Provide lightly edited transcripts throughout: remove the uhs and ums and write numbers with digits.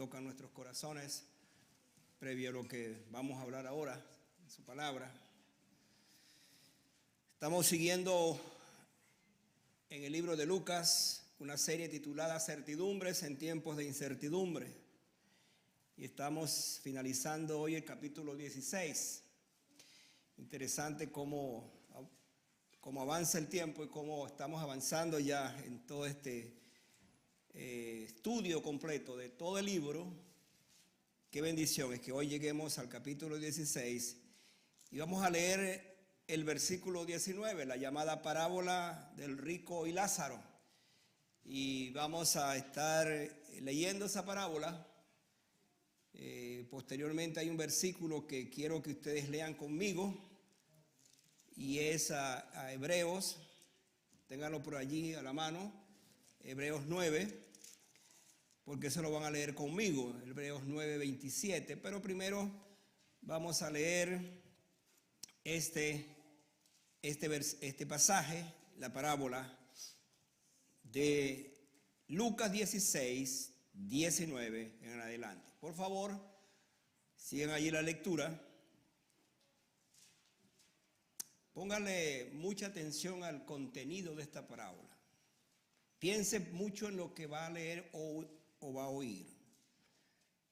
toca nuestros corazones previo a lo que vamos a hablar ahora, en su palabra. Estamos siguiendo en el libro de Lucas una serie titulada Certidumbres en tiempos de incertidumbre. Y estamos finalizando hoy el capítulo 16. Interesante cómo avanza el tiempo y cómo estamos avanzando ya en todo este estudio completo de todo el libro. Qué bendición es que hoy lleguemos al capítulo 16 y vamos a leer el versículo 19, la llamada parábola del rico y Lázaro. Y vamos a estar leyendo esa parábola. Posteriormente hay un versículo que quiero que ustedes lean conmigo y es a Hebreos, ténganlo por allí a la mano, Hebreos 9, porque eso lo van a leer conmigo, Hebreos 9, 27, pero primero vamos a leer este pasaje, la parábola de Lucas 16, 19 en adelante. Por favor, sigan allí la lectura. Pónganle mucha atención al contenido de esta parábola. Piense mucho en lo que va a leer o va a oír.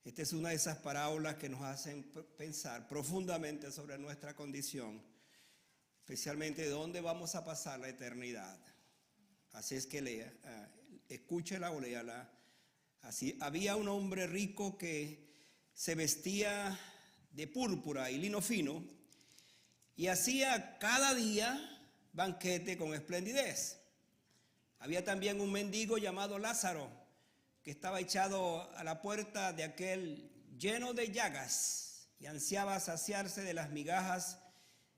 Esta es una de esas parábolas que nos hacen pensar profundamente sobre nuestra condición, especialmente de dónde vamos a pasar la eternidad. Así es que lea, escúchela o léala. Así, había un hombre rico que se vestía de púrpura y lino fino y hacía cada día banquete con esplendidez. Había también un mendigo llamado Lázaro que estaba echado a la puerta de aquel lleno de llagas y ansiaba saciarse de las migajas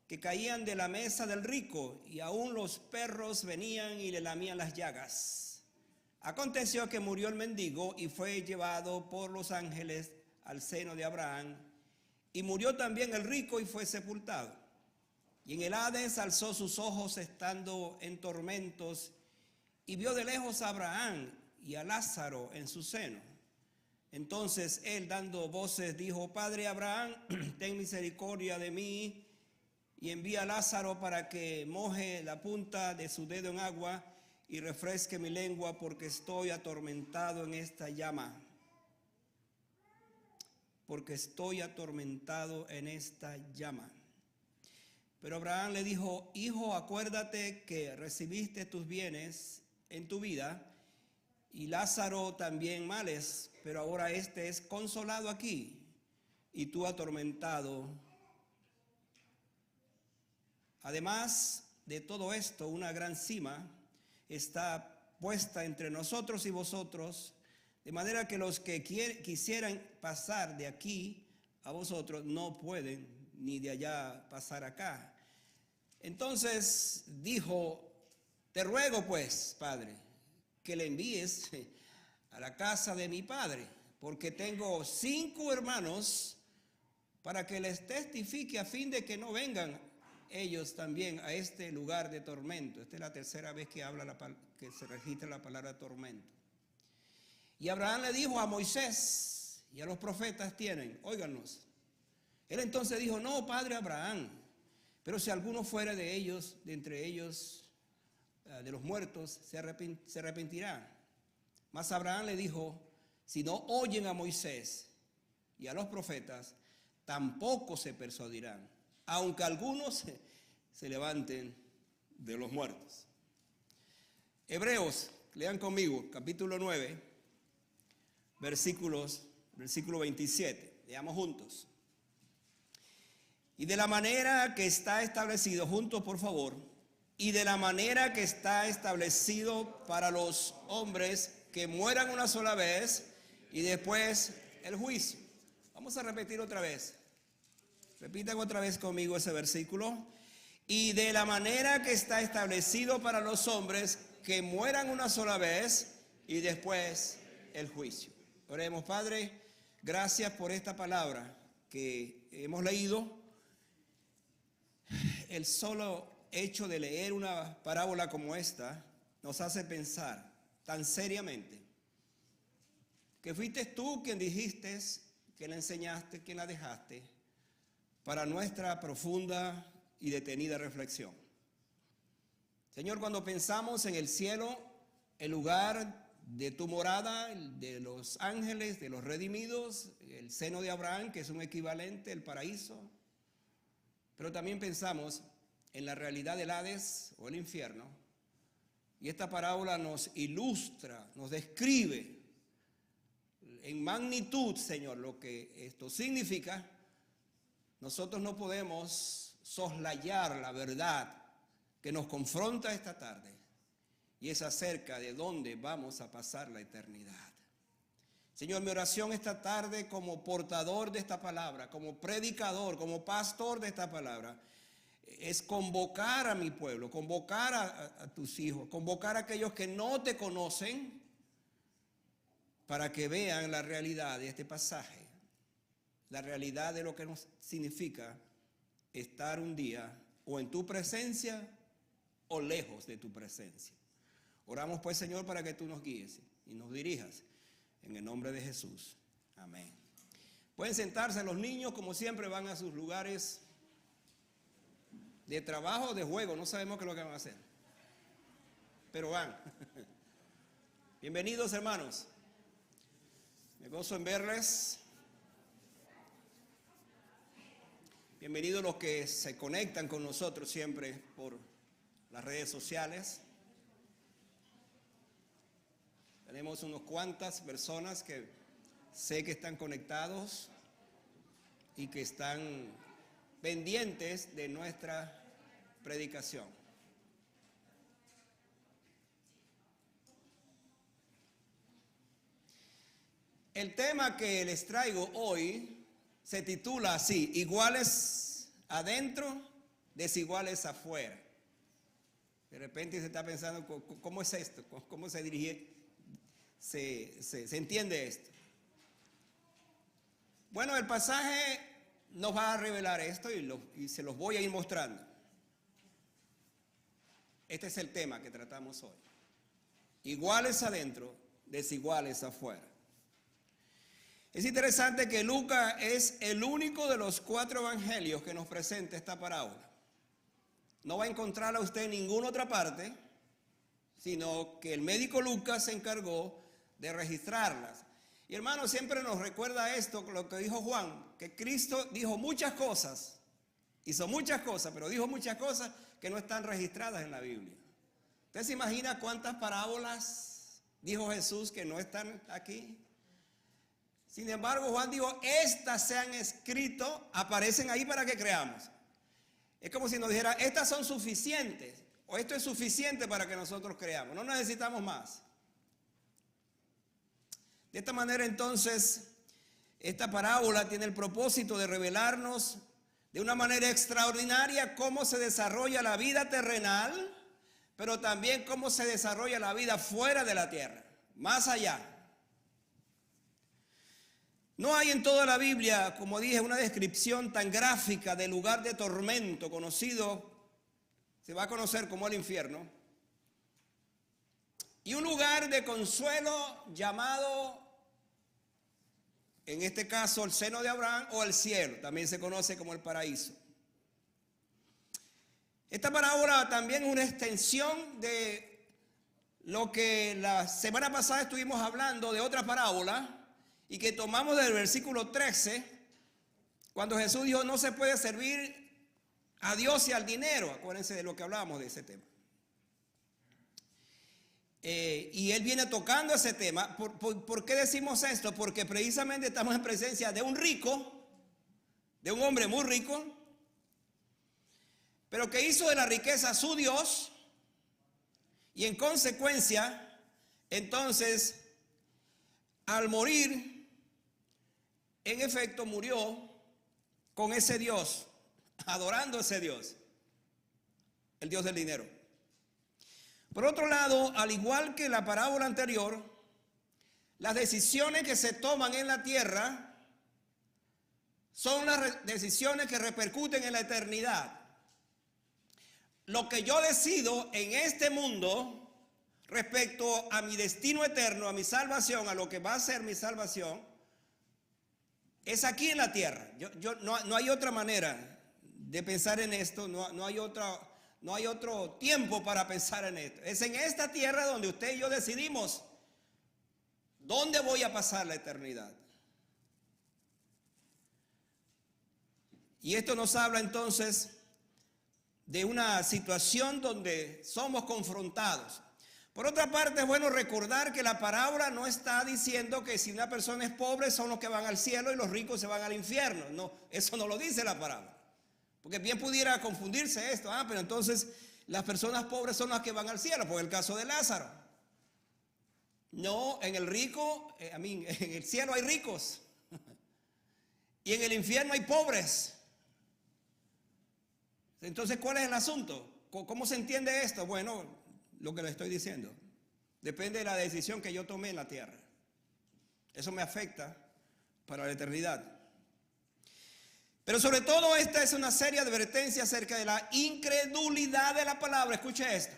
que caían de la mesa del rico, y aún los perros venían y le lamían las llagas. Aconteció que murió el mendigo y fue llevado por los ángeles al seno de Abraham, y murió también el rico y fue sepultado. Y en el Hades alzó sus ojos estando en tormentos y vio de lejos a Abraham y a Lázaro en su seno. Entonces él, dando voces, dijo: Padre Abraham, ten misericordia de mí y envía a Lázaro para que moje la punta de su dedo en agua y refresque mi lengua, porque estoy atormentado en esta llama. Porque estoy atormentado en esta llama. Pero Abraham le dijo: Hijo, acuérdate que recibiste tus bienes en tu vida, y Lázaro también males, pero ahora este es consolado aquí, y tú atormentado. Además de todo esto, una gran cima está puesta entre nosotros y vosotros, de manera que los que quisieran pasar de aquí a vosotros no pueden, ni de allá pasar acá. Entonces dijo: Te ruego pues, Padre, que le envíes a la casa de mi padre, porque tengo 5 hermanos, para que les testifique a fin de que no vengan ellos también a este lugar de tormento. Esta es la tercera vez que que se registra la palabra tormento. Y Abraham le dijo: a Moisés y a los profetas tienen, óiganos. Él entonces dijo: No, padre Abraham, pero si alguno fuera de ellos, de entre ellos, de los muertos, se arrepentirá. Mas Abraham le dijo: si no oyen a Moisés y a los profetas, tampoco se persuadirán, aunque algunos se levanten de los muertos. Hebreos, lean conmigo, capítulo 9, versículo 27. Leamos juntos. Y de la manera que está establecido, juntos por favor, y de la manera que está establecido para los hombres que mueran una sola vez y después el juicio. Vamos a repetir otra vez. Repitan otra vez conmigo ese versículo. Y de la manera que está establecido para los hombres que mueran una sola vez y después el juicio. Oremos. Padre, gracias por esta palabra que hemos leído. El solo hecho de leer una parábola como esta nos hace pensar tan seriamente que fuiste tú quien dijiste, quien la enseñaste, quien la dejaste, para nuestra profunda y detenida reflexión. Señor, cuando pensamos en el cielo, el lugar de tu morada, de los ángeles, de los redimidos, el seno de Abraham, que es un equivalente, el paraíso, pero también pensamos en la realidad del Hades o el infierno, y esta parábola nos ilustra, nos describe en magnitud, Señor, lo que esto significa. Nosotros no podemos soslayar la verdad que nos confronta esta tarde, y es acerca de dónde vamos a pasar la eternidad. Señor, mi oración esta tarde como portador de esta palabra, como predicador, como pastor de esta palabra, es convocar a mi pueblo, convocar a tus hijos, convocar a aquellos que no te conocen para que vean la realidad de este pasaje, la realidad de lo que nos significa estar un día o en tu presencia o lejos de tu presencia. Oramos pues, Señor, para que tú nos guíes y nos dirijas en el nombre de Jesús. Amén. Pueden sentarse los niños, como siempre van a sus lugares de trabajo o de juego, no sabemos qué es lo que van a hacer, pero van. Bienvenidos, hermanos. Me gozo en verles. Bienvenidos los que se conectan con nosotros siempre por las redes sociales. Tenemos unas cuantas personas que sé que están conectados y que están pendientes de nuestra predicación. El tema que les traigo hoy se titula así: iguales adentro, desiguales afuera. De repente se está pensando, ¿cómo es esto? ¿Cómo se dirige? Se entiende esto. Bueno, el pasaje nos va a revelar esto y se los voy a ir mostrando. Este es el tema que tratamos hoy. Iguales adentro, desiguales afuera. Es interesante que Lucas es el único de los 4 evangelios que nos presenta esta parábola. No va a encontrarla usted en ninguna otra parte, sino que el médico Lucas se encargó de registrarlas. Y hermano, siempre nos recuerda esto, lo que dijo Juan, que Cristo dijo muchas cosas, hizo muchas cosas, pero dijo muchas cosas que no están registradas en la Biblia. ¿Usted se imagina cuántas parábolas dijo Jesús que no están aquí? Sin embargo, Juan dijo, estas se han escrito, aparecen ahí para que creamos. Es como si nos dijera, estas son suficientes, o esto es suficiente para que nosotros creamos, no necesitamos más. De esta manera, entonces, esta parábola tiene el propósito de revelarnos de una manera extraordinaria cómo se desarrolla la vida terrenal, pero también cómo se desarrolla la vida fuera de la tierra, más allá. No hay en toda la Biblia, como dije, una descripción tan gráfica del lugar de tormento conocido, se va a conocer como el infierno, y un lugar de consuelo llamado, en este caso, el seno de Abraham o el cielo, también se conoce como el paraíso. Esta parábola también es una extensión de lo que la semana pasada estuvimos hablando de otra parábola y que tomamos del versículo 13, cuando Jesús dijo, no se puede servir a Dios y al dinero. Acuérdense de lo que hablamos de ese tema. Y él viene tocando ese tema. ¿Por qué decimos esto? Porque precisamente estamos en presencia de un rico, de un hombre muy rico, pero que hizo de la riqueza su Dios, y en consecuencia, entonces, al morir, en efecto murió con ese Dios, adorando a ese Dios, el Dios del dinero. Por otro lado, al igual que la parábola anterior, las decisiones que se toman en la tierra son las decisiones que repercuten en la eternidad. Lo que yo decido en este mundo respecto a mi destino eterno, a mi salvación, a lo que va a ser mi salvación, es aquí en la tierra. No hay otra manera de pensar en esto, no hay otro tiempo para pensar en esto. Es en esta tierra donde usted y yo decidimos dónde voy a pasar la eternidad. Y esto nos habla entonces de una situación donde somos confrontados. Por otra parte, es bueno recordar que la parábola no está diciendo que si una persona es pobre son los que van al cielo y los ricos se van al infierno. No, eso no lo dice la parábola. Porque bien pudiera confundirse esto. Pero entonces las personas pobres son las que van al cielo, por el caso de Lázaro. No, en el cielo hay ricos. Y en el infierno hay pobres. Entonces, ¿cuál es el asunto? ¿Cómo se entiende esto? Bueno, lo que le estoy diciendo. Depende de la decisión que yo tomé en la tierra. Eso me afecta para la eternidad. Pero sobre todo esta es una seria advertencia acerca de la incredulidad de la palabra. Escuche esto.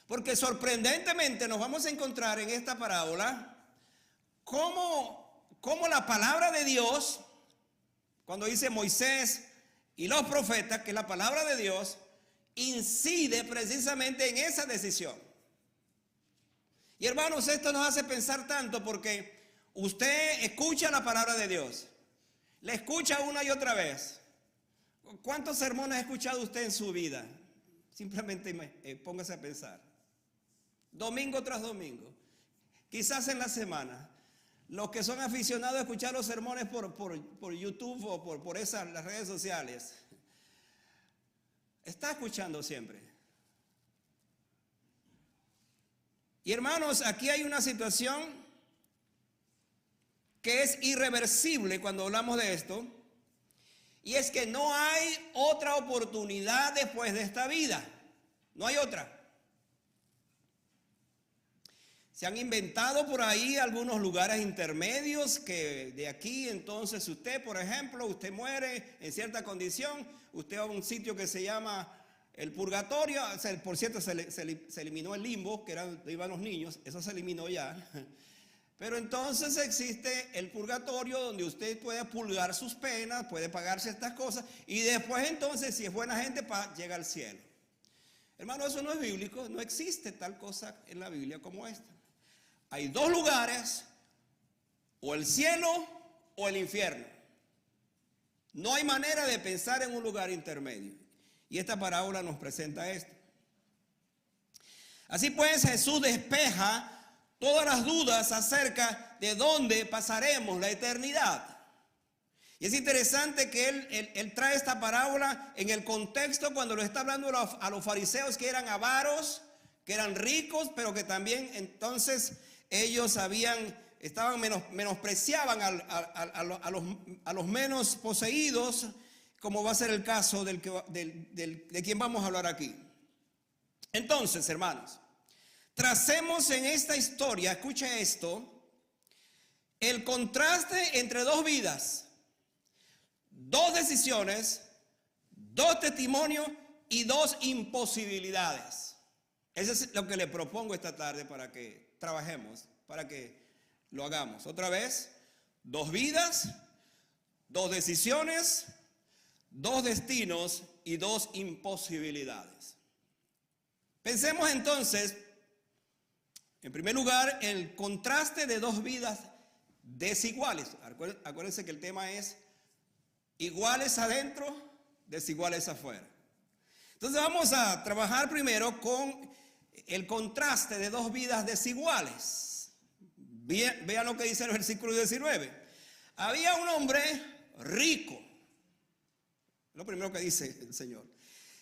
Porque sorprendentemente nos vamos a encontrar en esta parábola cómo la palabra de Dios, cuando dice Moisés y los profetas, que la palabra de Dios incide precisamente en esa decisión. Y hermanos, esto nos hace pensar tanto porque usted escucha la palabra de Dios, la escucha una y otra vez. ¿Cuántos sermones ha escuchado usted en su vida? Simplemente póngase a pensar. Domingo tras domingo, quizás en la semana. Los que son aficionados a escuchar los sermones por YouTube o por las redes sociales, está escuchando siempre. Y hermanos, aquí hay una situación que es irreversible cuando hablamos de esto, y es que no hay otra oportunidad después de esta vida. No hay otra. Se han inventado por ahí algunos lugares intermedios que de aquí entonces usted, por ejemplo, usted muere en cierta condición, usted va a un sitio que se llama el purgatorio. Por cierto, se eliminó el limbo, que iban los niños, eso se eliminó ya. Pero entonces existe el purgatorio donde usted puede purgar sus penas, puede pagarse estas cosas y después entonces, si es buena gente, llega al cielo. Hermano, eso no es bíblico, no existe tal cosa en la Biblia como esta. Hay dos lugares, o el cielo o el infierno. No hay manera de pensar en un lugar intermedio. Y esta parábola nos presenta esto. Así pues, Jesús despeja todas las dudas acerca de dónde pasaremos la eternidad. Y es interesante que él trae esta parábola en el contexto cuando lo está hablando a los fariseos que eran avaros, que eran ricos, pero que también entonces ellos menospreciaban a los menos poseídos, como va a ser el caso de quien vamos a hablar aquí. Entonces, hermanos, tracemos en esta historia, escuche esto, el contraste entre dos vidas, dos decisiones, dos testimonios y dos imposibilidades. Eso es lo que le propongo esta tarde para que trabajemos, para que lo hagamos. Otra vez, dos vidas, dos decisiones, dos destinos y dos imposibilidades. Pensemos entonces, en primer lugar, el contraste de dos vidas desiguales. Acuérdense que el tema es iguales adentro, desiguales afuera. Entonces vamos a trabajar primero con el contraste de dos vidas desiguales. Vean lo que dice el versículo 19. Había un hombre rico, lo primero que dice el Señor,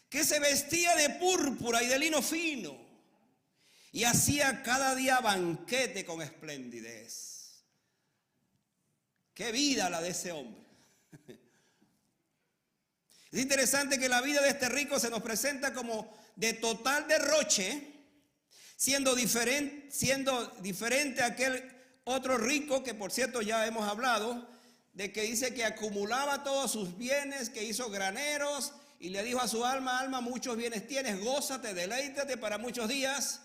que se vestía de púrpura y de lino fino y hacía cada día banquete con esplendidez. Qué vida la de ese hombre. Es interesante que la vida de este rico se nos presenta como de total derroche, siendo diferente a aquel otro rico que, por cierto, ya hemos hablado, de que dice que acumulaba todos sus bienes, que hizo graneros y le dijo a su alma, alma, muchos bienes tienes, gózate, deleítate para muchos días.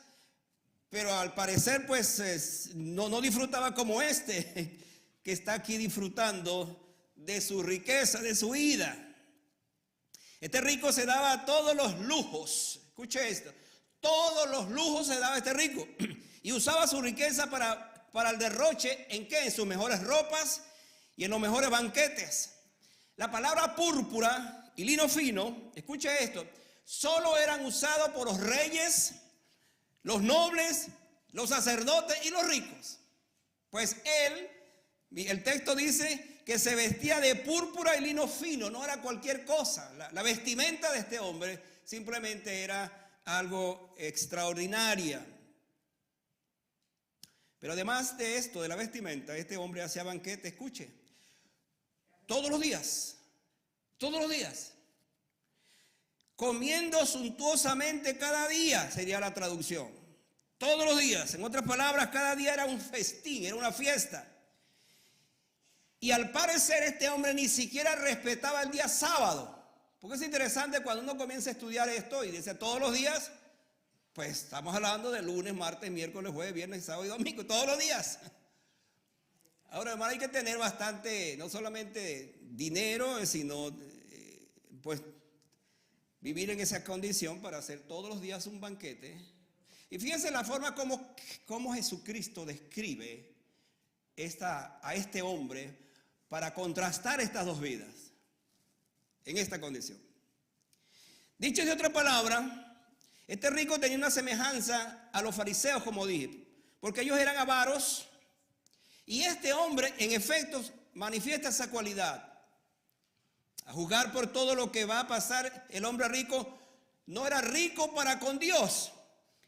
Pero al parecer pues no disfrutaba como este que está aquí disfrutando de su riqueza, de su vida. Este rico se daba todos los lujos. Escuche esto. Todos los lujos se daba este rico. Y usaba su riqueza para el derroche. ¿En qué? En sus mejores ropas y en los mejores banquetes. La palabra púrpura y lino fino, escuche esto, solo eran usados por los reyes, los nobles, los sacerdotes y los ricos. Pues él, el texto dice que se vestía de púrpura y lino fino, no era cualquier cosa. La vestimenta de este hombre simplemente era algo extraordinaria. Pero además de esto, de la vestimenta, este hombre hacía banquete, escuche, todos los días, comiendo suntuosamente cada día, sería la traducción. Todos los días, en otras palabras, cada día era un festín, era una fiesta. Y al parecer este hombre ni siquiera respetaba el día sábado. Porque es interesante cuando uno comienza a estudiar esto y dice todos los días, pues estamos hablando de lunes, martes, miércoles, jueves, viernes, sábado y domingo, todos los días. Ahora, hermano, hay que tener bastante, no solamente dinero, sino pues vivir en esa condición para hacer todos los días un banquete. Y fíjense la forma como Jesucristo describe a este hombre para contrastar estas dos vidas en esta condición. Dicho de otra palabra, este rico tenía una semejanza a los fariseos, como dije, porque ellos eran avaros y este hombre en efecto manifiesta esa cualidad. A juzgar por todo lo que va a pasar, el hombre rico no era rico para con Dios,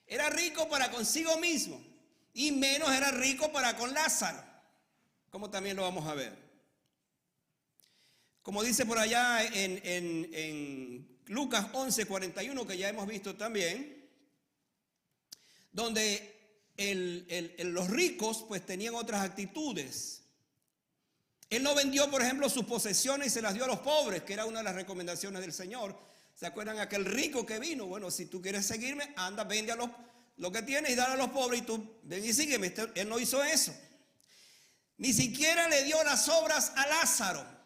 era rico para consigo mismo y menos era rico para con Lázaro, como también lo vamos a ver. Como dice por allá en Lucas 11:41, que ya hemos visto también, donde los ricos pues tenían otras actitudes. Él no vendió, por ejemplo, sus posesiones y se las dio a los pobres, que era una de las recomendaciones del Señor. ¿Se acuerdan aquel rico que vino? Bueno, si tú quieres seguirme, anda, vende lo que tienes y dale a los pobres y tú ven y sígueme. Él no hizo eso. Ni siquiera le dio las sobras a Lázaro.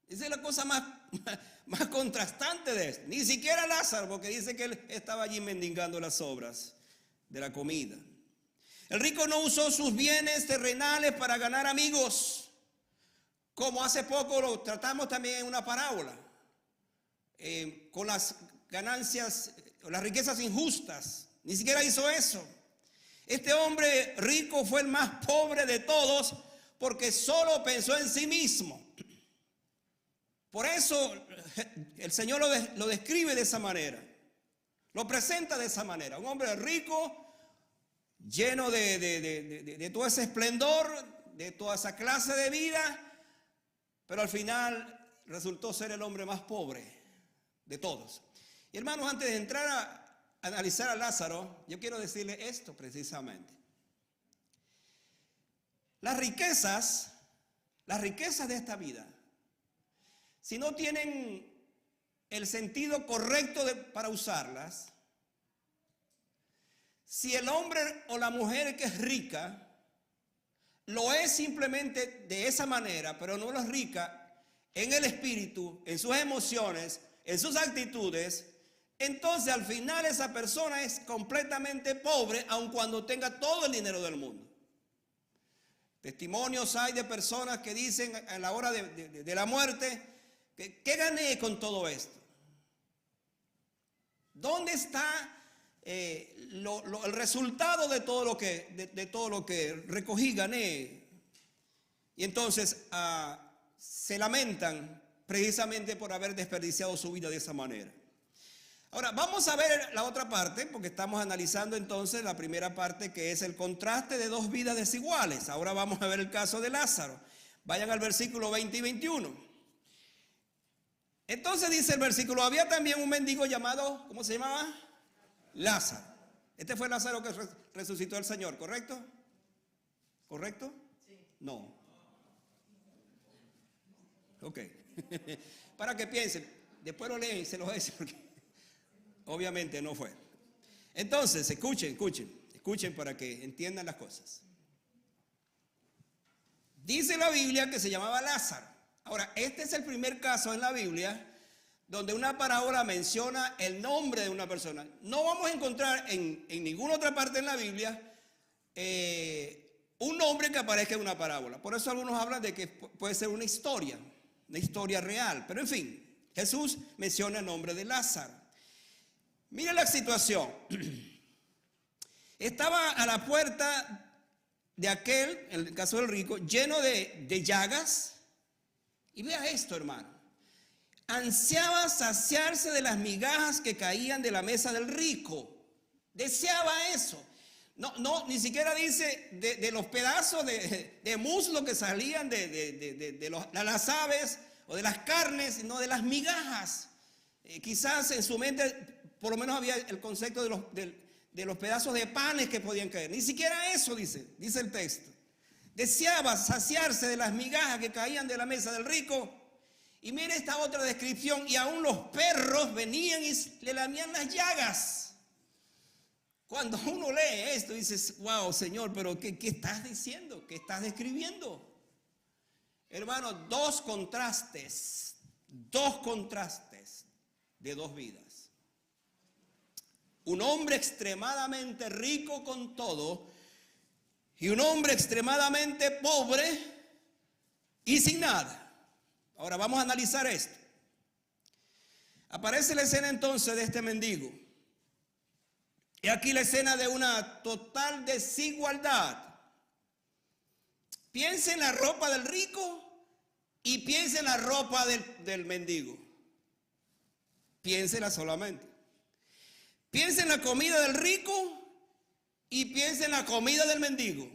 Esa es la cosa más contrastante de esto. Ni siquiera a Lázaro, porque dice que él estaba allí mendigando las sobras de la comida. El rico no usó sus bienes terrenales para ganar amigos, como hace poco lo tratamos también en una parábola, con las ganancias, las riquezas injustas. Ni siquiera hizo eso. Este hombre rico fue el más pobre de todos porque solo pensó en sí mismo. Por eso el Señor lo describe de esa manera, lo presenta de esa manera. Un hombre rico, lleno de todo ese esplendor, de toda esa clase de vida, pero al final resultó ser el hombre más pobre de todos. Y hermanos, antes de entrar a analizar a Lázaro, yo quiero decirle esto precisamente. Las riquezas de esta vida, si no tienen el sentido correcto para usarlas, si el hombre o la mujer que es rica lo es simplemente de esa manera, pero no lo es rica en el espíritu, en sus emociones, en sus actitudes, entonces al final esa persona es completamente pobre, aun cuando tenga todo el dinero del mundo. Testimonios hay de personas que dicen a la hora de la muerte, ¿qué gané con todo esto? ¿Dónde está el resultado de todo lo que recogí, gané? Y entonces se lamentan precisamente por haber desperdiciado su vida de esa manera. Ahora vamos a ver la otra parte, porque estamos analizando entonces la primera parte, que es el contraste de dos vidas desiguales. Ahora vamos a ver el caso de Lázaro. Vayan al versículo 20 y 21. Entonces dice el versículo: había también un mendigo llamado, ¿cómo se llamaba? Lázaro. Este fue Lázaro que resucitó el Señor, ¿correcto? ¿Correcto? Sí. No. Ok. Para que piensen, después lo leen y se los voy a decir, porque obviamente no fue. Entonces, escuchen Escuchen para que entiendan las cosas. Dice la Biblia que se llamaba Lázaro. Ahora, este es el primer caso en la Biblia donde una parábola menciona el nombre de una persona. No vamos a encontrar en ninguna otra parte en la Biblia un nombre que aparezca en una parábola. Por eso algunos hablan de que puede ser una historia real. Pero en fin, Jesús menciona el nombre de Lázaro. Mira la situación. Estaba a la puerta de aquel, en el caso del rico, lleno de llagas. Y vea esto, hermano. Ansiaba saciarse de las migajas que caían de la mesa del rico. Deseaba eso. No, ni siquiera dice de los pedazos de muslo que salían de las aves o de las carnes, sino de las migajas. Quizás en su mente por lo menos había el concepto de los pedazos de panes que podían caer. Ni siquiera eso dice el texto. Deseaba saciarse de las migajas que caían de la mesa del rico. Y mire esta otra descripción. Y aún los perros venían y le lamían las llagas. Cuando uno lee esto, dices, wow, Señor, pero ¿qué estás diciendo? ¿Qué estás describiendo? Hermano, dos contrastes de dos vidas. Un hombre extremadamente rico con todo y un hombre extremadamente pobre y sin nada. Ahora vamos a analizar esto. Aparece la escena entonces de este mendigo. Y aquí la escena de una total desigualdad. Piensa en la ropa del rico y piensa en la ropa del mendigo. Piénsela solamente. Piensa en la comida del rico y piensa en la comida del mendigo.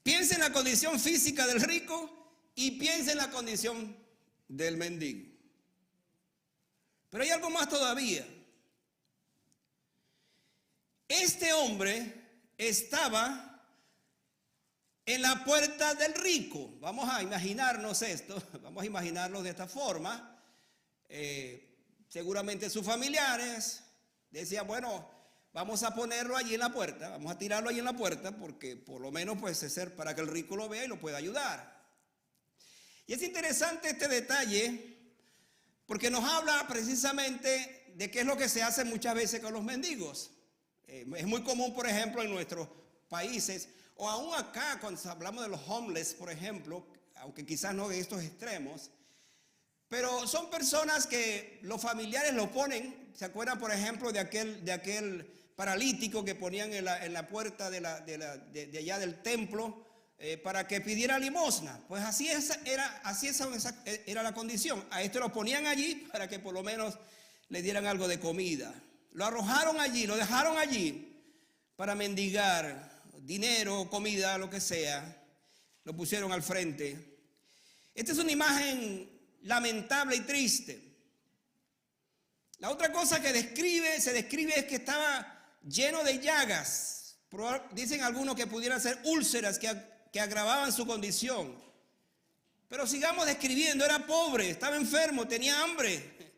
Piensa en la condición física del rico y piensa en la condición del mendigo. Pero hay algo más todavía. Este hombre estaba en la puerta del rico. Vamos a imaginarnos esto, vamos a imaginarlo de esta forma. Seguramente sus familiares decían, bueno, vamos a ponerlo allí en la puerta, vamos a tirarlo allí en la puerta porque por lo menos puede ser para que el rico lo vea y lo pueda ayudar. Y es interesante este detalle porque nos habla precisamente de qué es lo que se hace muchas veces con los mendigos. Es muy común, por ejemplo, en nuestros países, o aún acá cuando hablamos de los homeless, por ejemplo, aunque quizás no de estos extremos, pero son personas que los familiares lo ponen. ¿Se acuerdan, por ejemplo, de aquel paralítico que ponían en la puerta de allá del templo para que pidiera limosna? Pues así era la condición. A esto lo ponían allí para que por lo menos le dieran algo de comida. Lo arrojaron allí, lo dejaron allí para mendigar dinero, comida, lo que sea. Lo pusieron al frente. Esta es una imagen lamentable y triste. La otra cosa que se describe es que estaba lleno de llagas. Dicen algunos que pudieran ser úlceras que agravaban su condición. Pero sigamos describiendo, era pobre, estaba enfermo, tenía hambre.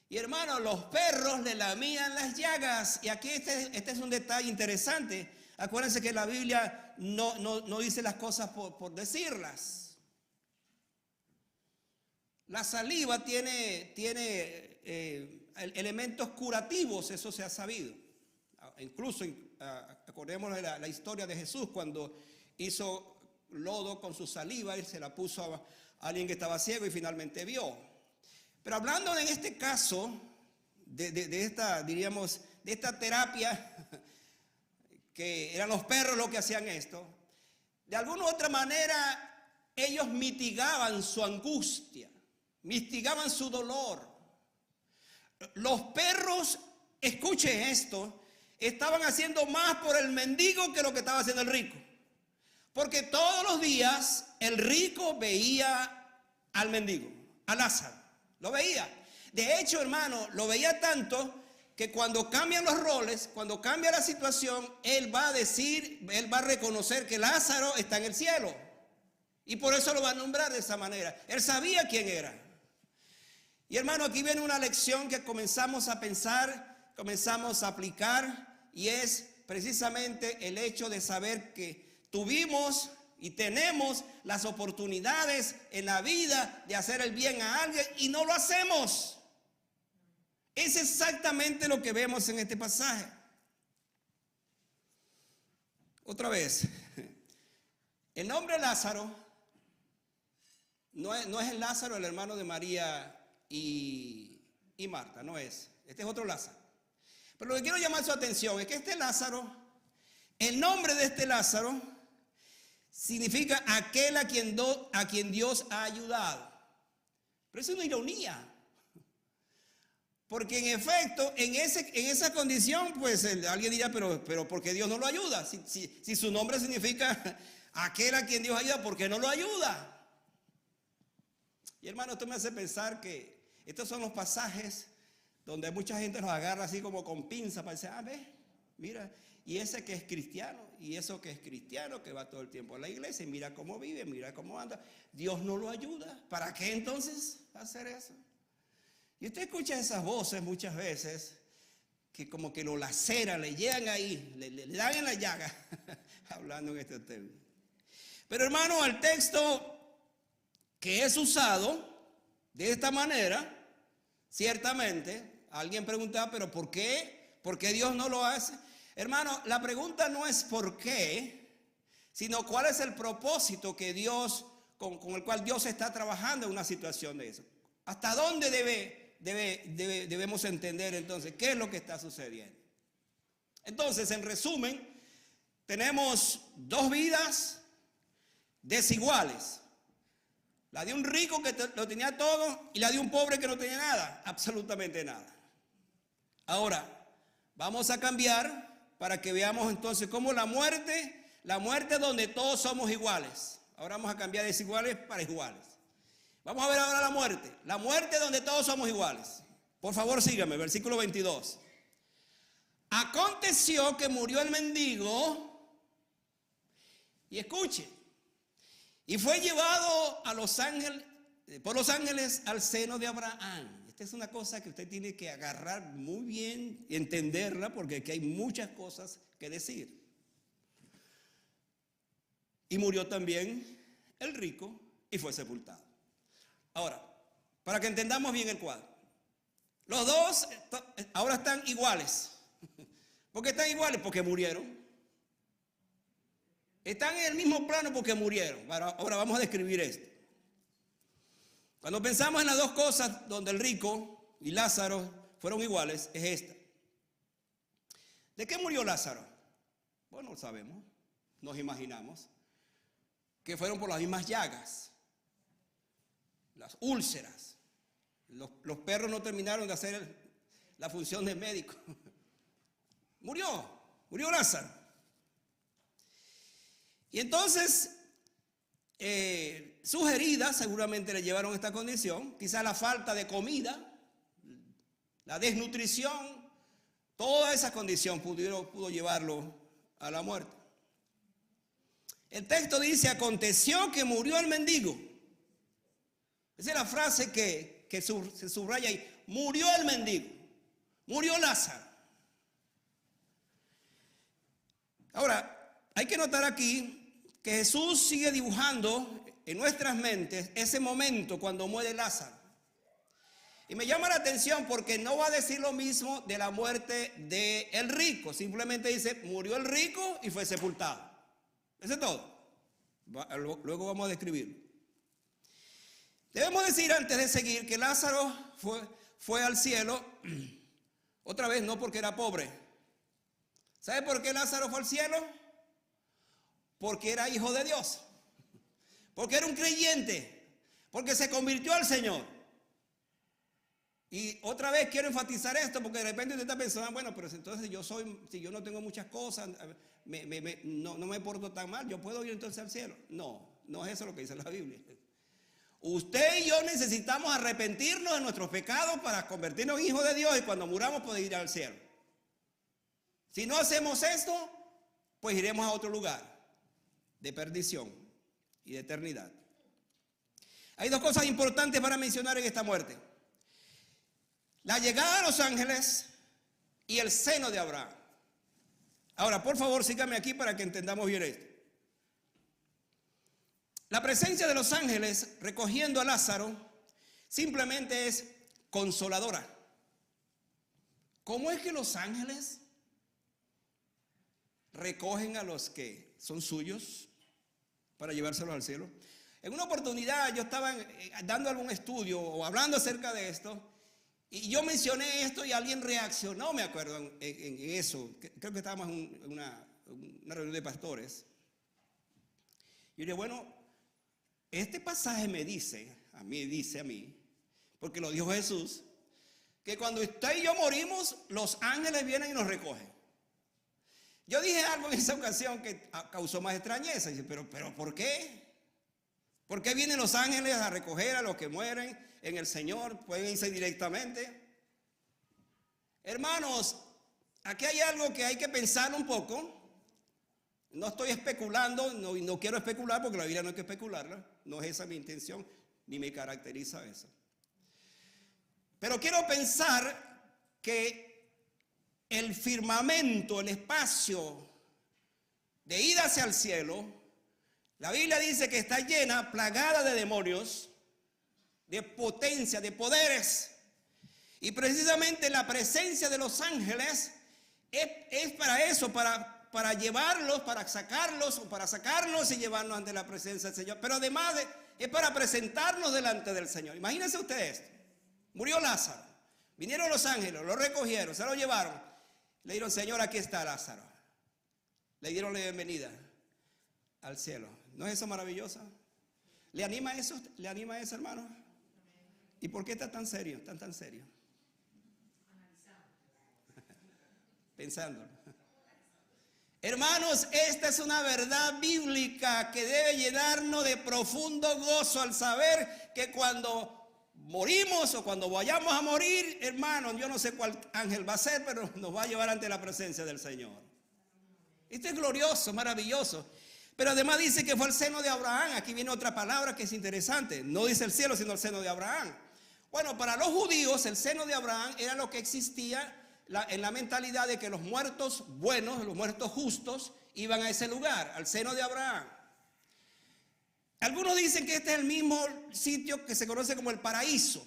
Y hermano, los perros le lamían las llagas. Y aquí este es un detalle interesante. Acuérdense que la Biblia no dice las cosas por decirlas. La saliva tiene elementos curativos, eso se ha sabido. Incluso, acordémonos de la historia de Jesús cuando hizo lodo con su saliva y se la puso a alguien que estaba ciego y finalmente vio. Pero hablando en este caso de esta terapia, que eran los perros los que hacían esto, de alguna u otra manera ellos mitigaban su angustia, mitigaban su dolor. Los perros, escuche esto, estaban haciendo más por el mendigo que lo que estaba haciendo el rico. Porque todos los días el rico veía al mendigo, a Lázaro. Lo veía. De hecho, hermano, lo veía tanto que cuando cambian los roles, cuando cambia la situación, él va a reconocer que Lázaro está en el cielo. Y por eso lo va a nombrar de esa manera. Él sabía quién era. Y hermano, aquí viene una lección que comenzamos a pensar, comenzamos a aplicar y es precisamente el hecho de saber que tuvimos y tenemos las oportunidades en la vida de hacer el bien a alguien y no lo hacemos. Es exactamente lo que vemos en este pasaje. Otra vez, el nombre Lázaro no es el Lázaro, el hermano de María y Marta, no es. Este es otro Lázaro. Pero lo que quiero llamar su atención es que este Lázaro, el nombre de este Lázaro significa aquel a quien Dios ha ayudado. Pero es una ironía. Porque en efecto, en esa condición, pues alguien dirá, pero ¿por qué Dios no lo ayuda? Si su nombre significa aquel a quien Dios ayuda, ¿por qué no lo ayuda? Y hermano, esto me hace pensar que estos son los pasajes donde mucha gente los agarra así como con pinza para decir, ve, mira, y ese que es cristiano, y eso que es cristiano, que va todo el tiempo a la iglesia, y mira cómo vive, mira cómo anda. Dios no lo ayuda. ¿Para qué entonces hacer eso? Y usted escucha esas voces muchas veces que como que lo laceran, le llegan ahí, le dan en la llaga, hablando en este tema. Pero hermano, el texto que es usado de esta manera, ciertamente, alguien preguntaba, pero ¿por qué? ¿Por qué Dios no lo hace? Hermano, la pregunta no es por qué, sino cuál es el propósito que Dios, con el cual Dios está trabajando en una situación de eso. ¿Hasta dónde debemos entender entonces qué es lo que está sucediendo? Entonces, en resumen, tenemos dos vidas desiguales. La de un rico que lo tenía todo y la de un pobre que no tenía nada, absolutamente nada. Ahora, vamos a cambiar para que veamos entonces cómo la muerte donde todos somos iguales. Ahora vamos a cambiar de desiguales para iguales. Vamos a ver ahora la muerte donde todos somos iguales. Por favor, sígame, versículo 22. Aconteció que murió el mendigo, y escuche, y fue llevado por los ángeles al seno de Abraham. Esta es una cosa que usted tiene que agarrar muy bien y entenderla, porque aquí hay muchas cosas que decir. Y murió también el rico y fue sepultado. Ahora, para que entendamos bien el cuadro, los dos ahora están iguales. ¿Por qué están iguales? Porque murieron. Están en el mismo plano porque murieron. Ahora vamos a describir esto. Cuando pensamos en las dos cosas donde el rico y Lázaro fueron iguales, es esta. ¿De qué murió Lázaro? Bueno, lo sabemos, nos imaginamos que fueron por las mismas llagas, las úlceras. Los perros no terminaron de hacer la función de médico. Murió Lázaro. Y entonces, sus heridas seguramente le llevaron a esta condición. Quizás la falta de comida, la desnutrición, toda esa condición pudo llevarlo a la muerte. El texto dice, aconteció que murió el mendigo. Esa es la frase que se subraya ahí. Murió el mendigo. Murió Lázaro. Ahora, hay que notar aquí que Jesús sigue dibujando en nuestras mentes ese momento cuando muere Lázaro. Y me llama la atención porque no va a decir lo mismo de la muerte del rico. Simplemente dice, murió el rico y fue sepultado. Eso es todo. Luego vamos a describirlo. Debemos decir antes de seguir que Lázaro fue al cielo, otra vez no porque era pobre. ¿Sabe por qué Lázaro fue al cielo? Porque era hijo de Dios. Porque era un creyente. Porque se convirtió al Señor. Y otra vez quiero enfatizar esto porque de repente usted está pensando, bueno, pero entonces si yo no tengo muchas cosas, no me porto tan mal, yo puedo ir entonces al cielo. No es eso lo que dice la Biblia. Usted y yo necesitamos arrepentirnos de nuestros pecados para convertirnos en hijos de Dios y cuando muramos poder ir al cielo. Si no hacemos esto, pues iremos a otro lugar de perdición y de eternidad. Hay dos cosas importantes para mencionar en esta muerte. La llegada de los ángeles y el seno de Abraham. Ahora, por favor, sígame aquí para que entendamos bien esto. La presencia de los ángeles recogiendo a Lázaro simplemente es consoladora. ¿Cómo es que los ángeles recogen a los que son suyos para llevárselos al cielo? En una oportunidad yo estaba dando algún estudio o hablando acerca de esto y yo mencioné esto y alguien reaccionó, me acuerdo, en eso. Creo que estábamos en una reunión de pastores. Y yo dije, bueno, este pasaje me dice a mí, porque lo dijo Jesús, que cuando usted y yo morimos, los ángeles vienen y nos recogen. Yo dije algo en esa ocasión que causó más extrañeza. Y dice, pero ¿por qué? ¿Por qué vienen los ángeles a recoger a los que mueren en el Señor? Pueden irse directamente. Hermanos, aquí hay algo que hay que pensar un poco. No estoy especulando, no quiero especular porque la Biblia no hay que especularla. No es esa mi intención, ni me caracteriza eso. Pero quiero pensar que el firmamento, el espacio de ida hacia el cielo, la Biblia dice que está llena, plagada de demonios, de potencia, de poderes. Y precisamente la presencia de los ángeles es para eso, para llevarlos, para sacarlos y llevarnos ante la presencia del Señor. Pero además es para presentarnos delante del Señor. Imagínense ustedes esto. Murió Lázaro. Vinieron los ángeles, lo recogieron, se lo llevaron. Le dijeron, Señor, aquí está Lázaro. Le dieron la bienvenida al cielo. ¿No es eso maravilloso? ¿Le anima eso? ¿Le anima eso, hermano? ¿Y por qué está tan serio? Tan serio. Pensándolo. Hermanos, esta es una verdad bíblica que debe llenarnos de profundo gozo al saber que cuando morimos o cuando vayamos a morir, hermanos, yo no sé cuál ángel va a ser, pero nos va a llevar ante la presencia del Señor. Esto es glorioso, maravilloso. Pero además dice que fue el seno de Abraham. Aquí viene otra palabra que es interesante. No dice el cielo, sino el seno de Abraham. Bueno, para los judíos el seno de Abraham era lo que existía en la mentalidad de que los muertos buenos, los muertos justos, iban a ese lugar, al seno de Abraham. Algunos dicen que este es el mismo sitio que se conoce como el paraíso.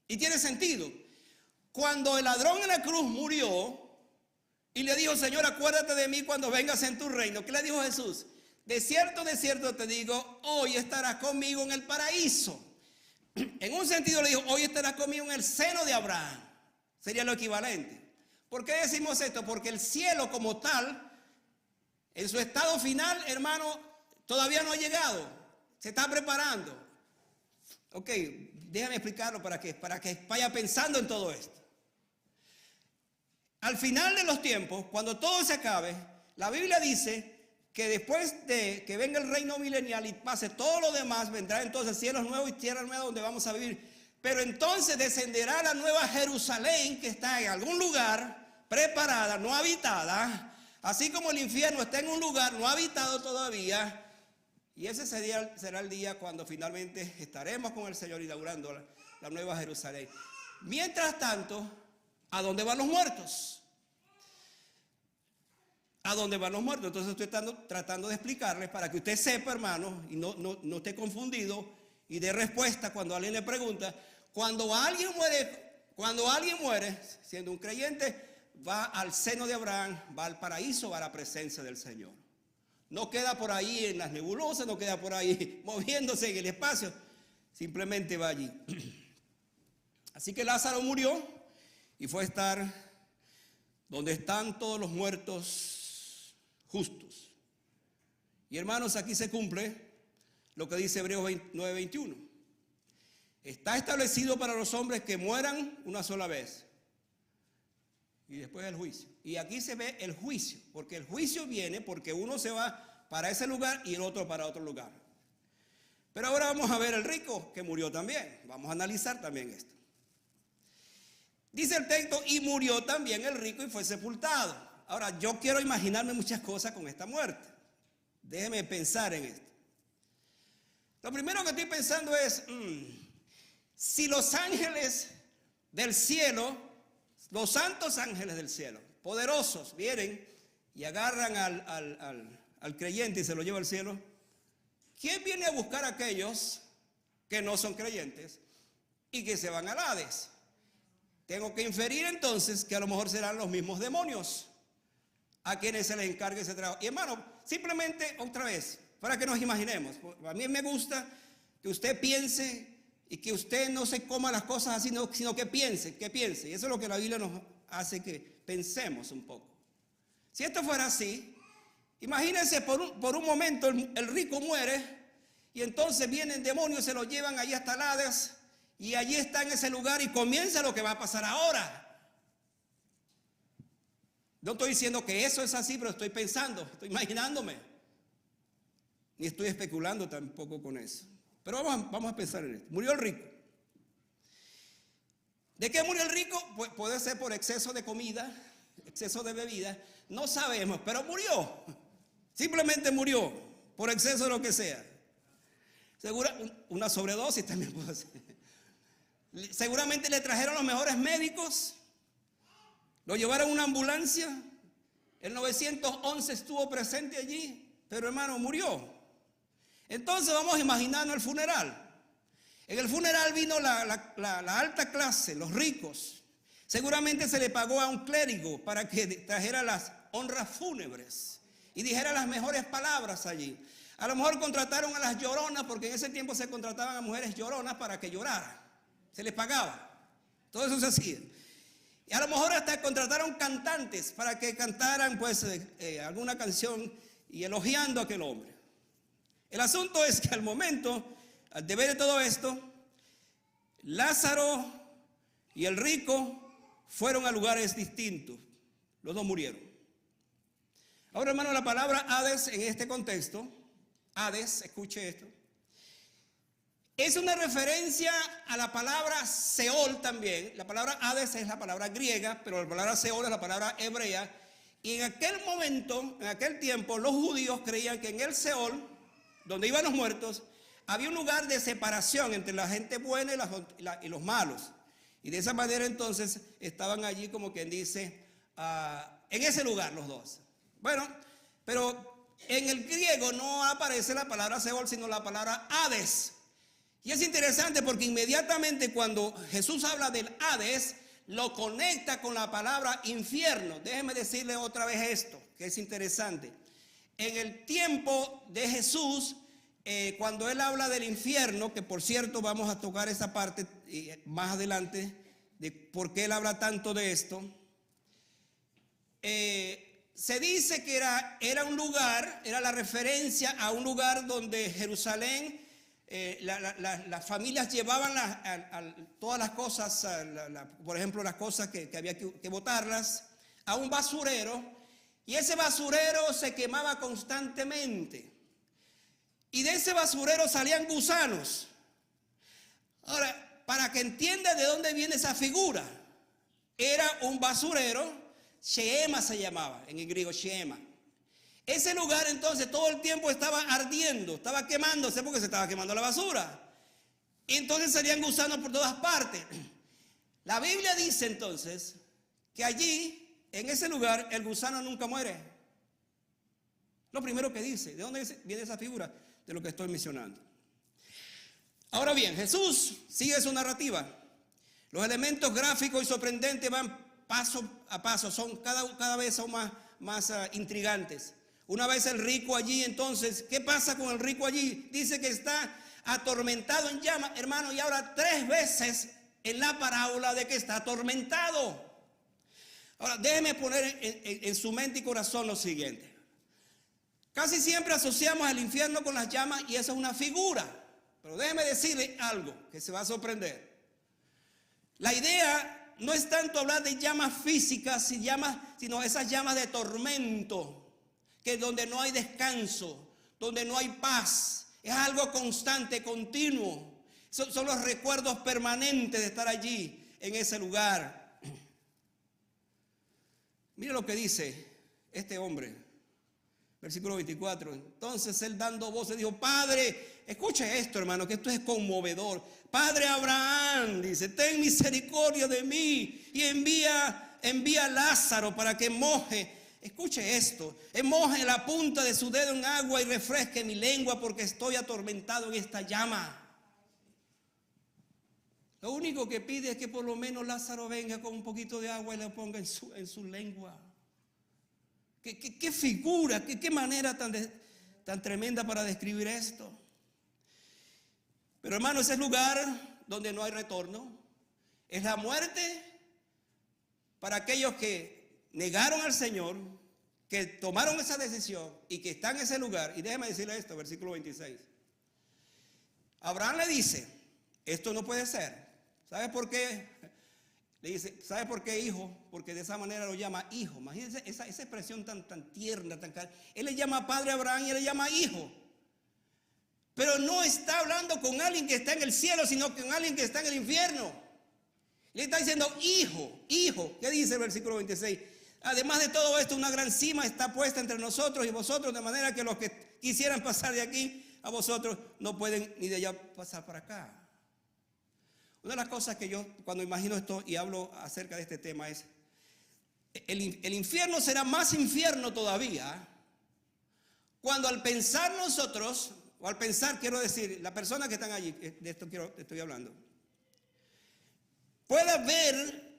Y tiene sentido. Cuando el ladrón en la cruz murió y le dijo, Señor, acuérdate de mí cuando vengas en tu reino. ¿Qué le dijo Jesús? De cierto te digo, hoy estarás conmigo en el paraíso. En un sentido le dijo, hoy estarás conmigo en el seno de Abraham. Sería lo equivalente. ¿Por qué decimos esto? Porque el cielo como tal, en su estado final, hermano, todavía no ha llegado. Se está preparando. Ok, déjame explicarlo para que vaya pensando en todo esto. Al final de los tiempos, cuando todo se acabe, la Biblia dice que después de que venga el reino milenial y pase todo lo demás, vendrá entonces cielos nuevos y tierra nueva donde vamos a vivir. Pero entonces descenderá la nueva Jerusalén que está en algún lugar preparada, no habitada, así como el infierno está en un lugar no habitado todavía. Y ese será el día cuando finalmente estaremos con el Señor inaugurando la nueva Jerusalén. Mientras tanto, ¿a dónde van los muertos? ¿A dónde van los muertos? Entonces estoy tratando de explicarles para que usted sepa, hermano, y no esté confundido y dé respuesta cuando alguien le pregunta. Cuando alguien muere, siendo un creyente, va al seno de Abraham, va al paraíso, va a la presencia del Señor. No queda por ahí en las nebulosas, no queda por ahí moviéndose en el espacio, simplemente va allí. Así que Lázaro murió y fue a estar donde están todos los muertos justos. Y hermanos, aquí se cumple lo que dice Hebreos 9:21. Está establecido para los hombres que mueran una sola vez y después el juicio. Y aquí se ve el juicio, porque el juicio viene porque uno se va para ese lugar y el otro para otro lugar. Pero ahora vamos a ver el rico que murió también. Vamos a analizar también esto. Dice el texto, y murió también el rico y fue sepultado. Ahora, yo quiero imaginarme muchas cosas con esta muerte. Déjeme pensar en esto. Lo primero que estoy pensando es, si los ángeles del cielo, los santos ángeles del cielo, poderosos, vienen y agarran al creyente y se lo lleva al cielo, ¿quién viene a buscar a aquellos que no son creyentes y que se van al Hades? Tengo que inferir entonces que a lo mejor serán los mismos demonios a quienes se les encargue ese trabajo. Y hermano, simplemente otra vez, para que nos imaginemos, a mí me gusta que usted piense y que usted no se coma las cosas así, sino que piense. Y eso es lo que la Biblia nos hace que pensemos un poco. Si esto fuera así, imagínense por un momento el rico muere y entonces vienen demonios, se lo llevan allí hasta el Hades y allí está en ese lugar y comienza lo que va a pasar ahora. No estoy diciendo que eso es así, pero estoy pensando, estoy imaginándome. Ni estoy especulando tampoco con eso. Pero vamos a pensar en esto. Murió el rico. ¿De qué murió el rico? Pues puede ser por exceso de comida, exceso de bebida. No sabemos, pero murió. Simplemente murió por exceso de lo que sea. Una sobredosis también puede ser. Seguramente le trajeron los mejores médicos. Lo llevaron a una ambulancia. El 911 estuvo presente allí, pero hermano, murió. Entonces vamos a imaginarnos el funeral. En el funeral vino la alta clase, los ricos. Seguramente se le pagó a un clérigo para que trajera las honras fúnebres y dijera las mejores palabras allí. A lo mejor contrataron a las lloronas, porque en ese tiempo se contrataban a mujeres lloronas para que lloraran. Se les pagaba. Todo eso se hacía. Y a lo mejor hasta contrataron cantantes para que cantaran pues alguna canción y elogiando a aquel hombre. El asunto es que al momento de ver todo esto, Lázaro y el rico fueron a lugares distintos. Los dos murieron. Ahora, hermano, la palabra Hades en este contexto, Hades, escuche esto, es una referencia a la palabra Seol también. La palabra Hades es la palabra griega, pero la palabra Seol es la palabra hebrea. Y en aquel momento, en aquel tiempo, los judíos creían que en el Seol, donde iban los muertos, había un lugar de separación entre la gente buena y los malos. Y de esa manera entonces estaban allí, como quien dice, en ese lugar los dos. Bueno, pero en el griego no aparece la palabra Seol, sino la palabra Hades. Y es interesante porque inmediatamente cuando Jesús habla del Hades, lo conecta con la palabra infierno. Déjeme decirle otra vez esto, que es interesante. En el tiempo de Jesús, cuando él habla del infierno, que por cierto vamos a tocar esa parte más adelante, de por qué él habla tanto de esto, se dice que era un lugar, era la referencia a un lugar donde Jerusalén, las familias llevaban todas las cosas, por ejemplo las cosas que había que botarlas, a un basurero, y ese basurero se quemaba constantemente. Y de ese basurero salían gusanos. Ahora, para que entiendan de dónde viene esa figura, era un basurero, Sheema se llamaba, en el griego Sheema. Ese lugar entonces todo el tiempo estaba ardiendo, estaba quemándose porque se estaba quemando la basura. Y entonces salían gusanos por todas partes. La Biblia dice entonces que allí, en ese lugar, el gusano nunca muere. Lo primero que dice. ¿De dónde viene esa figura? De lo que estoy mencionando. Ahora bien, Jesús sigue su narrativa. Los elementos gráficos y sorprendentes van paso a paso, cada vez son más intrigantes. Una vez el rico allí, entonces, ¿qué pasa con el rico allí? Dice que está atormentado en llamas, hermano, y ahora 3 veces en la parábola de que está atormentado. Ahora, déjeme poner en su mente y corazón lo siguiente. Casi siempre asociamos el infierno con las llamas y eso es una figura. Pero déjeme decirle algo que se va a sorprender. La idea no es tanto hablar de llamas físicas, sino esas llamas de tormento, que donde no hay descanso, donde no hay paz, es algo constante, continuo. Son los recuerdos permanentes de estar allí, en ese lugar. Mire lo que dice este hombre, versículo 24. Entonces él dando voces dijo: Padre, escuche esto, hermano, que esto es conmovedor. Padre Abraham, dice, ten misericordia de mí y envía a Lázaro para que moje escuche esto, moje la punta de su dedo en agua y refresque mi lengua porque estoy atormentado en esta llama. Lo único que pide es que por lo menos Lázaro venga con un poquito de agua y le ponga en su lengua. ¿Qué figura, qué manera tan tremenda para describir esto? Pero hermano, ese es lugar donde no hay retorno. Es la muerte para aquellos que negaron al Señor, que tomaron esa decisión y que están en ese lugar. Y déjeme decirle esto, versículo 26. Abraham le dice, esto no puede ser. ¿Sabe por qué? Le dice, ¿sabe por qué hijo? Porque de esa manera lo llama hijo. Imagínense esa expresión tan tierna, tan cara. Él le llama padre a Abraham y él le llama hijo. Pero no está hablando con alguien que está en el cielo, sino con alguien que está en el infierno. Le está diciendo hijo, hijo. ¿Qué dice el versículo 26? Además de todo esto, una gran cima está puesta entre nosotros y vosotros, de manera que los que quisieran pasar de aquí a vosotros no pueden ni de allá pasar para acá. Una de las cosas que yo cuando imagino esto y hablo acerca de este tema es, el infierno será más infierno todavía cuando al pensar nosotros, o al pensar, quiero decir, las personas que están allí, de esto estoy hablando, pueda ver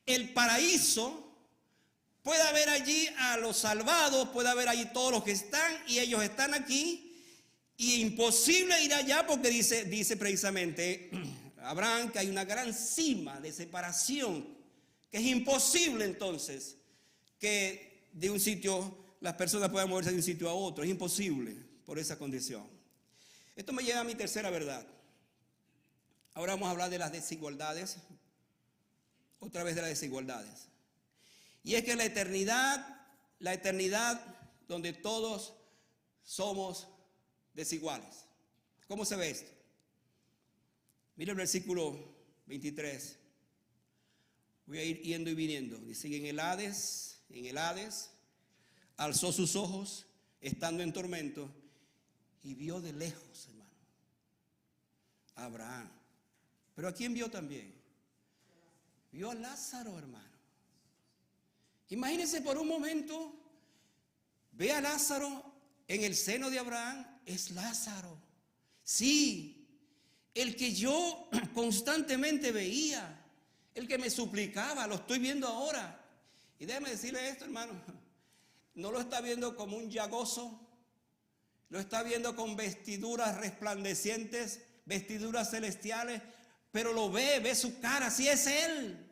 el paraíso, pueda ver allí a los salvados, pueda ver allí todos los que están y ellos están aquí, y imposible ir allá porque dice precisamente Abraham que hay una gran cima de separación, que es imposible entonces que de un sitio las personas puedan moverse de un sitio a otro, es imposible por esa condición. Esto me lleva a mi tercera verdad. Ahora vamos a hablar de las desigualdades, otra vez de las desigualdades. Y es que la eternidad donde todos somos desiguales. ¿Cómo se ve esto? Mira el versículo 23. Voy a ir yendo y viniendo. Dice, en el Hades, alzó sus ojos, estando en tormento, y vio de lejos, hermano, a Abraham. Pero ¿a quién vio también? Vio a Lázaro, hermano. Imagínense por un momento, ve a Lázaro en el seno de Abraham, es Lázaro. Sí, el que yo constantemente veía, el que me suplicaba, lo estoy viendo ahora. Y déjeme decirle esto, hermano, no lo está viendo como un llagoso, lo está viendo con vestiduras resplandecientes, vestiduras celestiales, pero lo ve su cara, sí es él.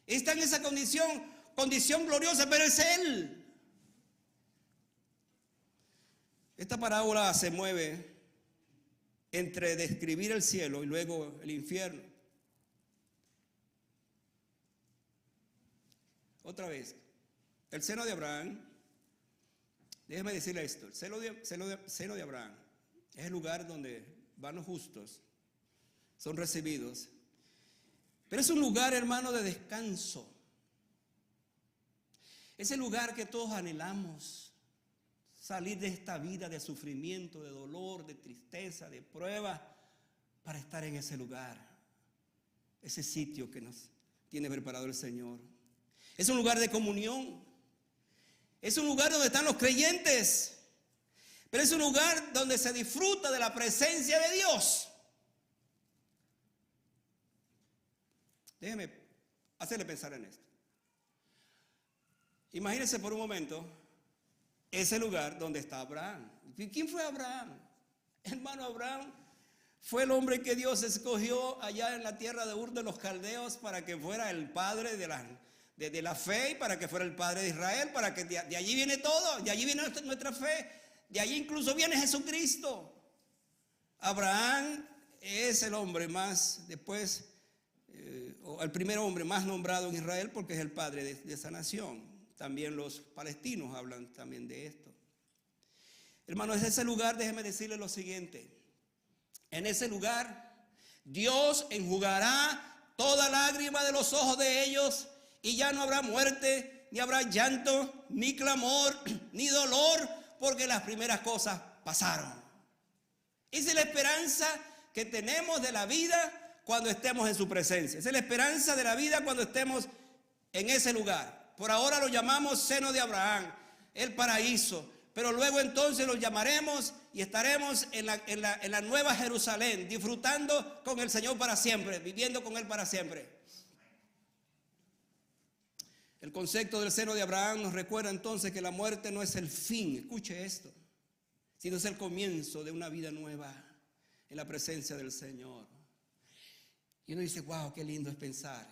Está en esa condición gloriosa, pero es él. Esta parábola se mueve entre describir el cielo y luego el infierno. Otra vez, el seno de Abraham, déjeme decirle esto, el seno de Abraham es el lugar donde van los justos, son recibidos, pero es un lugar, hermano, de descanso. Es el lugar que todos anhelamos. Salir de esta vida de sufrimiento, de dolor, de tristeza, de prueba, para estar en ese lugar, ese sitio que nos tiene preparado el Señor. Es un lugar de comunión, es un lugar donde están los creyentes, pero es un lugar donde se disfruta de la presencia de Dios. Déjeme hacerle pensar en esto. Imagínense por un momento ese lugar donde está Abraham. ¿Quién fue Abraham? Hermano, Abraham fue el hombre que Dios escogió allá en la tierra de Ur de los Caldeos para que fuera el padre de la fe y para que fuera el padre de Israel, para que de allí viene todo, de allí viene nuestra fe, de allí incluso viene Jesucristo. Abraham es el hombre más, después, el primer hombre más nombrado en Israel porque es el padre de esa nación. También los palestinos hablan también de esto. Hermanos, en ese lugar, déjeme decirle lo siguiente. En ese lugar, Dios enjugará toda lágrima de los ojos de ellos y ya no habrá muerte, ni habrá llanto, ni clamor, ni dolor, porque las primeras cosas pasaron. Esa es la esperanza que tenemos de la vida cuando estemos en su presencia. Esa es la esperanza de la vida cuando estemos en ese lugar. Por ahora lo llamamos seno de Abraham, el paraíso. Pero luego entonces lo llamaremos y estaremos en la nueva Jerusalén, disfrutando con el Señor para siempre, viviendo con Él para siempre. El concepto del seno de Abraham nos recuerda entonces que la muerte no es el fin, escuche esto, sino es el comienzo de una vida nueva en la presencia del Señor. Y uno dice, wow, qué lindo es pensar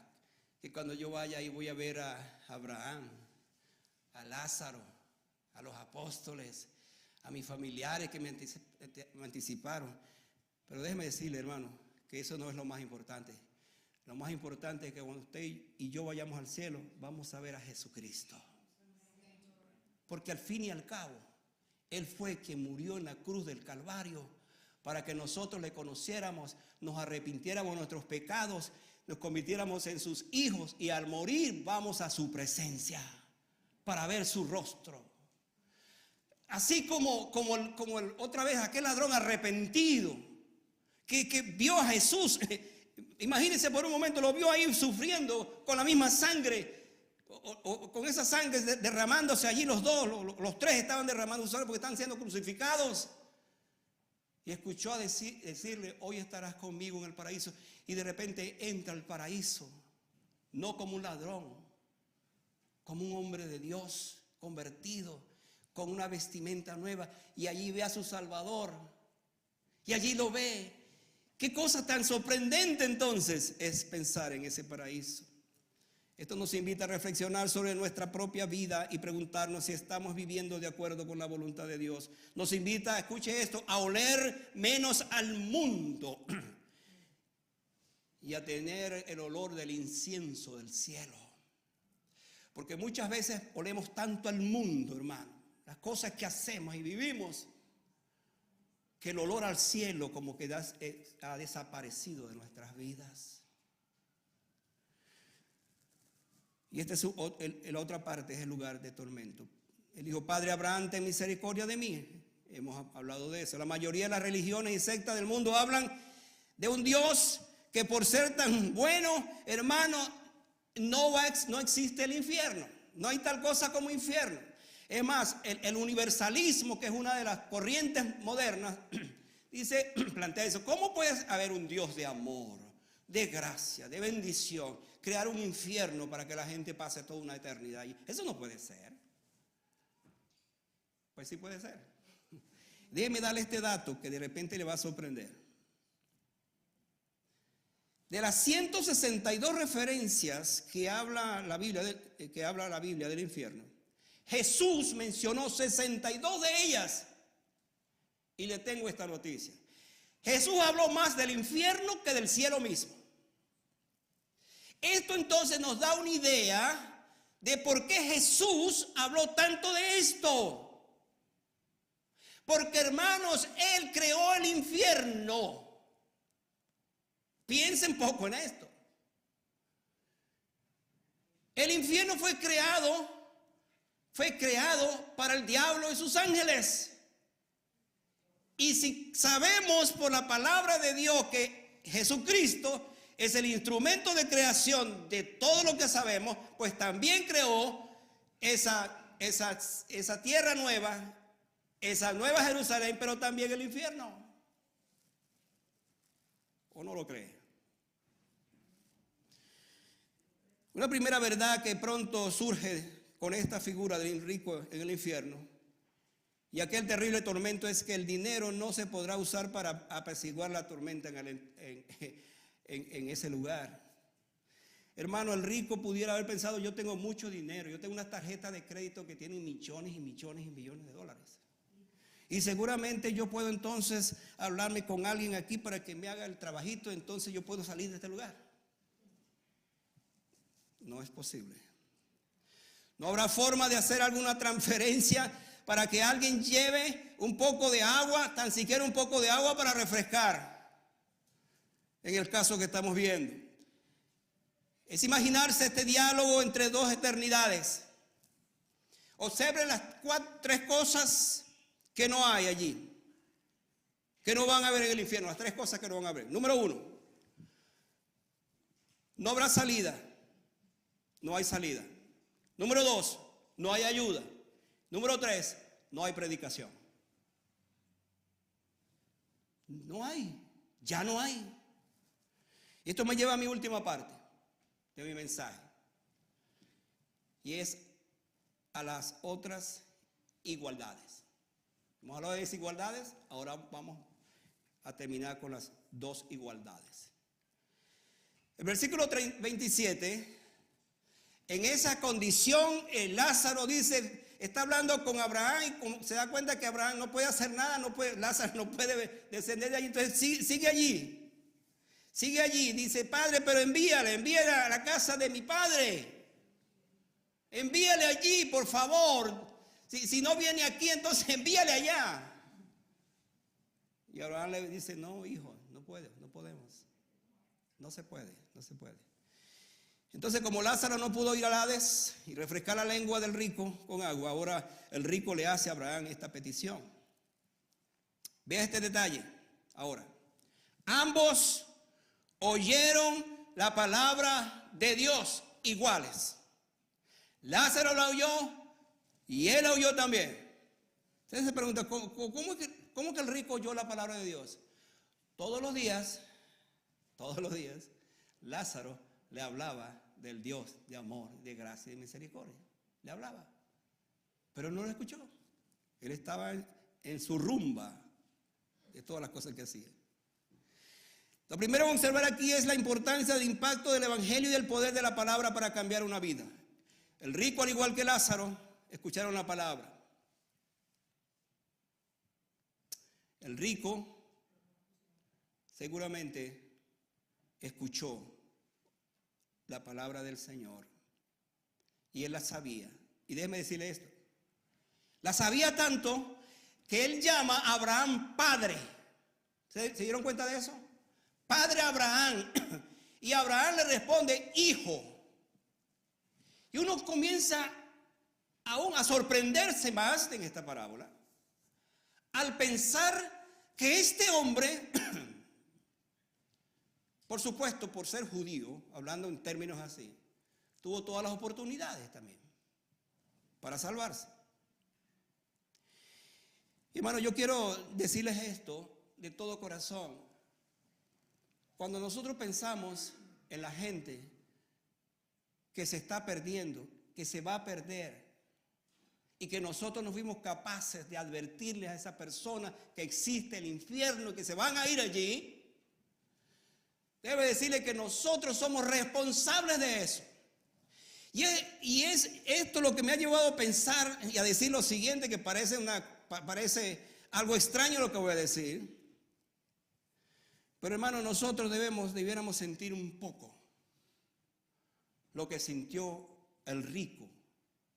que cuando yo vaya ahí voy a ver a Abraham, a Lázaro, a los apóstoles, a mis familiares que me anticiparon. Pero déjeme decirle, hermano, que eso no es lo más importante. Lo más importante es que cuando usted y yo vayamos al cielo, vamos a ver a Jesucristo. Porque al fin y al cabo, Él fue quien murió en la cruz del Calvario para que nosotros le conociéramos, nos arrepintiéramos de nuestros pecados, nos convirtiéramos en sus hijos y al morir vamos a su presencia para ver su rostro. Así como otra vez aquel ladrón arrepentido que vio a Jesús. Imagínense por un momento, lo vio ahí sufriendo con la misma sangre, o con esa sangre derramándose allí los dos, los tres estaban derramando su sangre porque están siendo crucificados. Y escuchó a decirle, hoy estarás conmigo en el paraíso. Y de repente entra al paraíso, no como un ladrón, como un hombre de Dios convertido, con una vestimenta nueva. Y allí ve a su Salvador, y allí lo ve. Qué cosa tan sorprendente entonces es pensar en ese paraíso. Esto nos invita a reflexionar sobre nuestra propia vida y preguntarnos si estamos viviendo de acuerdo con la voluntad de Dios. Nos invita, escuche esto, a oler menos al mundo y a tener el olor del incienso del cielo. Porque muchas veces olemos tanto al mundo, hermano, las cosas que hacemos y vivimos, que el olor al cielo como que ha desaparecido de nuestras vidas. Y esta es la otra parte, es el lugar de tormento. Él dijo, Padre Abraham, ten misericordia de mí. Hemos hablado de eso. La mayoría de las religiones y sectas del mundo hablan de un Dios que por ser tan bueno, hermano, no existe el infierno. No hay tal cosa como infierno. Es más, el universalismo, que es una de las corrientes modernas, dice, plantea eso. ¿Cómo puede haber un Dios de amor, de gracia, de bendición, crear un infierno para que la gente pase toda una eternidad? Eso no puede ser. Pues sí puede ser. Déjeme darle este dato que de repente le va a sorprender. De las 162 referencias que habla la Biblia del infierno, Jesús mencionó 62 de ellas. Y le tengo esta noticia. Jesús habló más del infierno que del cielo mismo. Esto entonces nos da una idea de por qué Jesús habló tanto de esto. Porque, hermanos, Él creó el infierno. Piensen poco en esto. El infierno fue creado para el diablo y sus ángeles. Y si sabemos por la palabra de Dios que Jesucristo es el instrumento de creación de todo lo que sabemos, pues también creó esa tierra nueva, esa nueva Jerusalén, pero también el infierno. ¿O no lo cree? Una primera verdad que pronto surge con esta figura del rico en el infierno y aquel terrible tormento es que el dinero no se podrá usar para apaciguar la tormenta en ese lugar. Hermano, el rico pudiera haber pensado, yo tengo mucho dinero, yo tengo una tarjeta de crédito que tiene millones y millones y millones de dólares. Y seguramente yo puedo entonces hablarme con alguien aquí para que me haga el trabajito, entonces yo puedo salir de este lugar. No es posible. No habrá forma de hacer alguna transferencia para que alguien lleve un poco de agua, tan siquiera un poco de agua para refrescar. En el caso que estamos viendo. Es imaginarse este diálogo entre dos eternidades. Observen las tres cosas que no hay allí, que no van a haber en el infierno. Las tres cosas que no van a haber. Número 1, no habrá salida. No hay salida. Número 2, no hay ayuda. Número 3, no hay predicación. No hay, ya no hay. Y esto me lleva a mi última parte de mi mensaje. Y es a las otras igualdades. Hemos hablado de desigualdades, ahora vamos a terminar con las dos igualdades. El versículo 27, en esa condición, el Lázaro dice, está hablando con Abraham y se da cuenta que Abraham no puede hacer nada, Lázaro no puede descender de allí, entonces sigue allí. Sigue allí, dice, Padre, pero envíale a la casa de mi padre. Envíale allí, por favor. Si no viene aquí, entonces envíale allá. Y Abraham le dice, no, hijo, no podemos. No se puede. Entonces, como Lázaro no pudo ir al Hades y refrescar la lengua del rico con agua, ahora el rico le hace a Abraham esta petición. Vea este detalle. Ahora, ambos oyeron la palabra de Dios iguales. Lázaro la oyó y él la oyó también. Ustedes se preguntan, ¿cómo que el rico oyó la palabra de Dios? Todos los días, Lázaro le hablaba del Dios de amor, de gracia y de misericordia. Le hablaba, pero no lo escuchó. Él estaba en su rumba de todas las cosas que hacía. Lo primero a observar aquí es la importancia del impacto del evangelio y del poder de la palabra para cambiar una vida. El rico, al igual que Lázaro, escucharon la palabra. El rico seguramente escuchó la palabra del Señor y él la sabía. Y déjeme decirle esto. La sabía tanto que él llama a Abraham padre. ¿Se dieron cuenta de eso? Padre Abraham. Y Abraham le responde hijo. Y uno comienza aún a sorprenderse más en esta parábola al pensar que este hombre, por supuesto, por ser judío, hablando en términos así, tuvo todas las oportunidades también para salvarse. Y hermano, yo quiero decirles esto de todo corazón. Cuando nosotros pensamos en la gente que se está perdiendo, que se va a perder, y que nosotros no fuimos capaces de advertirles a esa persona que existe el infierno y que se van a ir allí, debe decirle que nosotros somos responsables de eso. Y es esto lo que me ha llevado a pensar y a decir lo siguiente, que parece algo extraño lo que voy a decir. Pero hermano, nosotros debiéramos sentir un poco lo que sintió el rico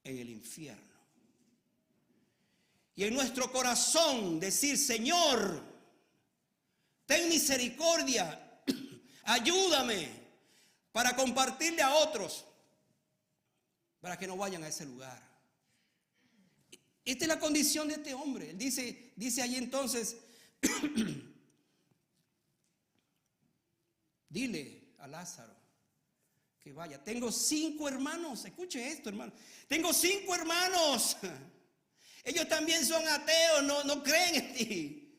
en el infierno. Y en nuestro corazón decir, Señor, ten misericordia, ayúdame para compartirle a otros, para que no vayan a ese lugar. Esta es la condición de este hombre. Él dice allí entonces, dile a Lázaro que vaya. Tengo 5 hermanos, escuche esto, hermano. Tengo 5 hermanos. Ellos también son ateos, no creen en ti.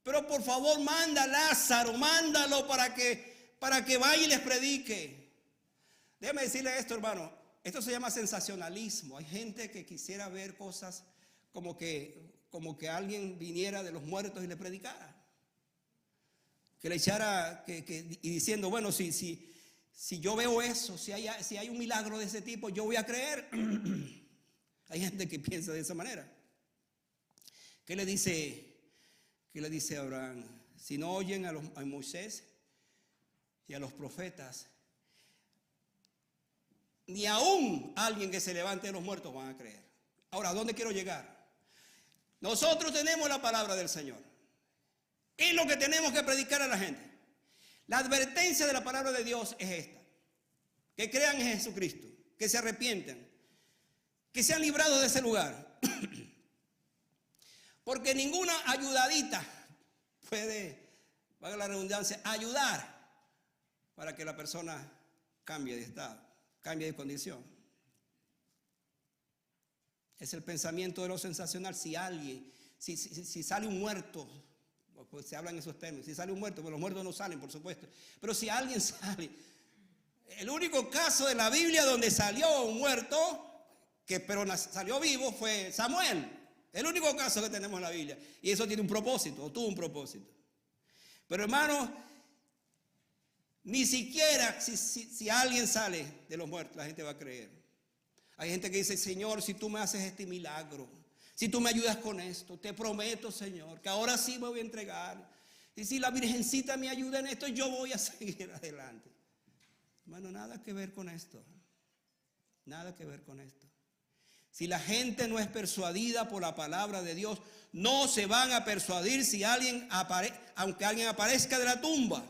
Pero por favor, manda a Lázaro, mándalo para que vaya y les predique. Déjame decirle esto, hermano. Esto se llama sensacionalismo. Hay gente que quisiera ver cosas como que alguien viniera de los muertos y le predicara. Que le echara, y diciendo, bueno, si yo veo eso, si hay un milagro de ese tipo, yo voy a creer. Hay gente que piensa de esa manera. ¿Qué le dice Abraham? Si no oyen a Moisés y a los profetas, ni aún alguien que se levante de los muertos van a creer. Ahora, ¿a dónde quiero llegar? Nosotros tenemos la palabra del Señor. Es lo que tenemos que predicar a la gente. La advertencia de la palabra de Dios es esta: que crean en Jesucristo, que se arrepientan, que sean librados de ese lugar. Porque ninguna ayudadita puede, valga la redundancia, ayudar para que la persona cambie de estado, cambie de condición. Es el pensamiento de lo sensacional. Si sale un muerto, pues se hablan esos términos. Si sale un muerto, pues los muertos no salen, por supuesto. Pero si alguien sale, el único caso de la Biblia donde salió un muerto, pero salió vivo, fue Samuel. El único caso que tenemos en la Biblia. Y eso tiene un propósito, o tuvo un propósito. Pero hermano, ni siquiera si alguien sale de los muertos, la gente va a creer. Hay gente que dice, Señor, si tú me haces este milagro, si tú me ayudas con esto, te prometo, Señor, que ahora sí me voy a entregar. Y si la Virgencita me ayuda en esto, yo voy a seguir adelante. Hermano, nada que ver con esto. Nada que ver con esto. Si la gente no es persuadida por la palabra de Dios, no se van a persuadir si aunque alguien aparezca de la tumba.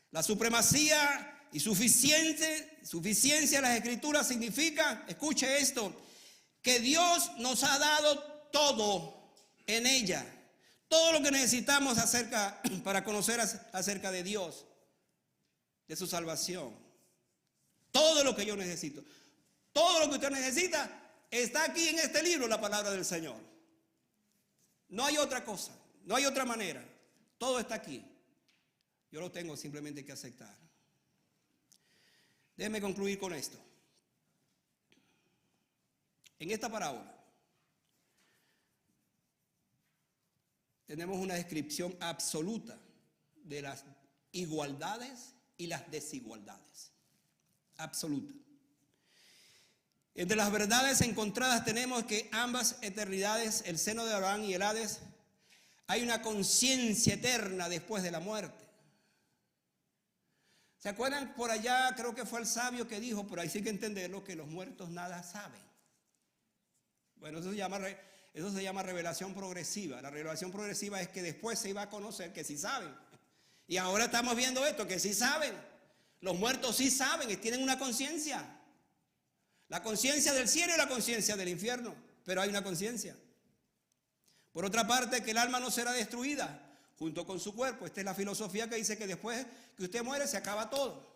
La supremacía y suficiencia de las Escrituras significa, escuche esto, que Dios nos ha dado todo en ella. Todo lo que necesitamos para conocer acerca de Dios, de su salvación. Todo lo que yo necesito. Todo lo que usted necesita está aquí en este libro, la palabra del Señor. No hay otra cosa, no hay otra manera. Todo está aquí. Yo lo tengo simplemente que aceptar. Déjeme concluir con esto. En esta parábola tenemos una descripción absoluta de las igualdades y las desigualdades. Absoluta. Entre las verdades encontradas tenemos que ambas eternidades, el seno de Abraham y el Hades, hay una conciencia eterna después de la muerte. ¿Se acuerdan por allá? Creo que fue el sabio que dijo, pero ahí sí que entenderlo, que los muertos nada saben. Bueno, eso se llama revelación progresiva. La revelación progresiva es que después se iba a conocer que sí saben. Y ahora estamos viendo esto, que sí saben. Los muertos sí saben y tienen una conciencia. La conciencia del cielo y la conciencia del infierno. Pero hay una conciencia. Por otra parte, que el alma no será destruida junto con su cuerpo. Esta es la filosofía que dice que después que usted muere se acaba todo.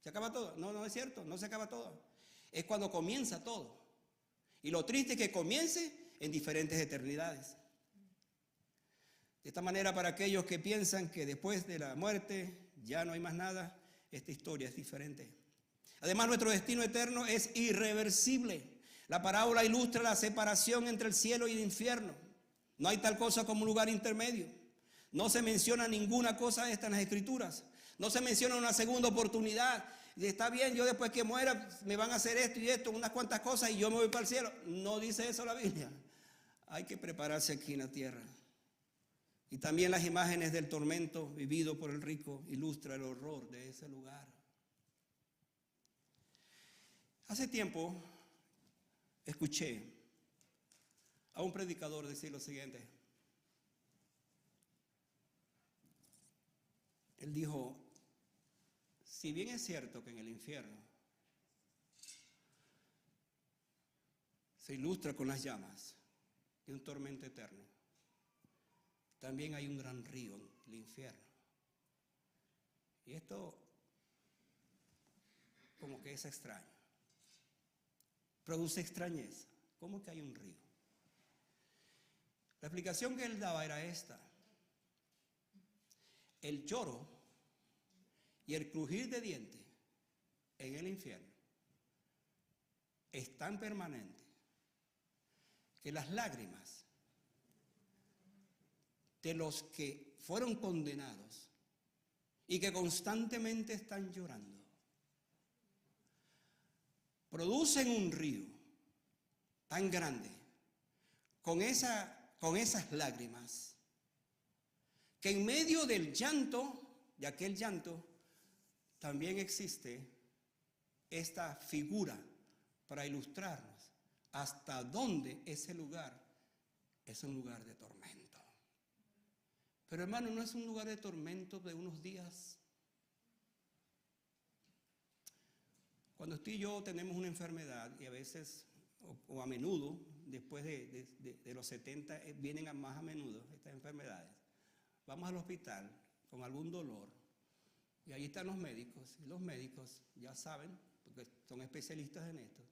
Se acaba todo. No, no es cierto, no se acaba todo. Es cuando comienza todo. Y lo triste es que comience en diferentes eternidades. De esta manera, para aquellos que piensan que después de la muerte ya no hay más nada, esta historia es diferente. Además, nuestro destino eterno es irreversible. La parábola ilustra la separación entre el cielo y el infierno. No hay tal cosa como un lugar intermedio. No se menciona ninguna cosa de estas en las Escrituras. No se menciona una segunda oportunidad. Y está bien, yo después que muera me van a hacer esto y esto, unas cuantas cosas y yo me voy para el cielo. No dice eso la Biblia. Hay que prepararse aquí en la tierra. Y también las imágenes del tormento vivido por el rico ilustran el horror de ese lugar. Hace tiempo escuché a un predicador decir lo siguiente. Él dijo, si bien es cierto que en el infierno se ilustra con las llamas de un tormento eterno, también hay un gran río en el infierno. Y esto como que es extraño. Produce extrañeza. ¿Cómo que hay un río? La explicación que él daba era esta. El lloro y el crujir de dientes en el infierno es tan permanente que las lágrimas de los que fueron condenados y que constantemente están llorando producen un río tan grande con esas lágrimas que en medio del llanto, de aquel llanto, también existe esta figura para ilustrarnos hasta dónde ese lugar es un lugar de tormento. Pero hermano, no es un lugar de tormento de unos días. Cuando usted y yo tenemos una enfermedad y a veces, o a menudo, después de los 70, vienen más a menudo estas enfermedades. Vamos al hospital con algún dolor y ahí están los médicos. Y los médicos ya saben, porque son especialistas en esto,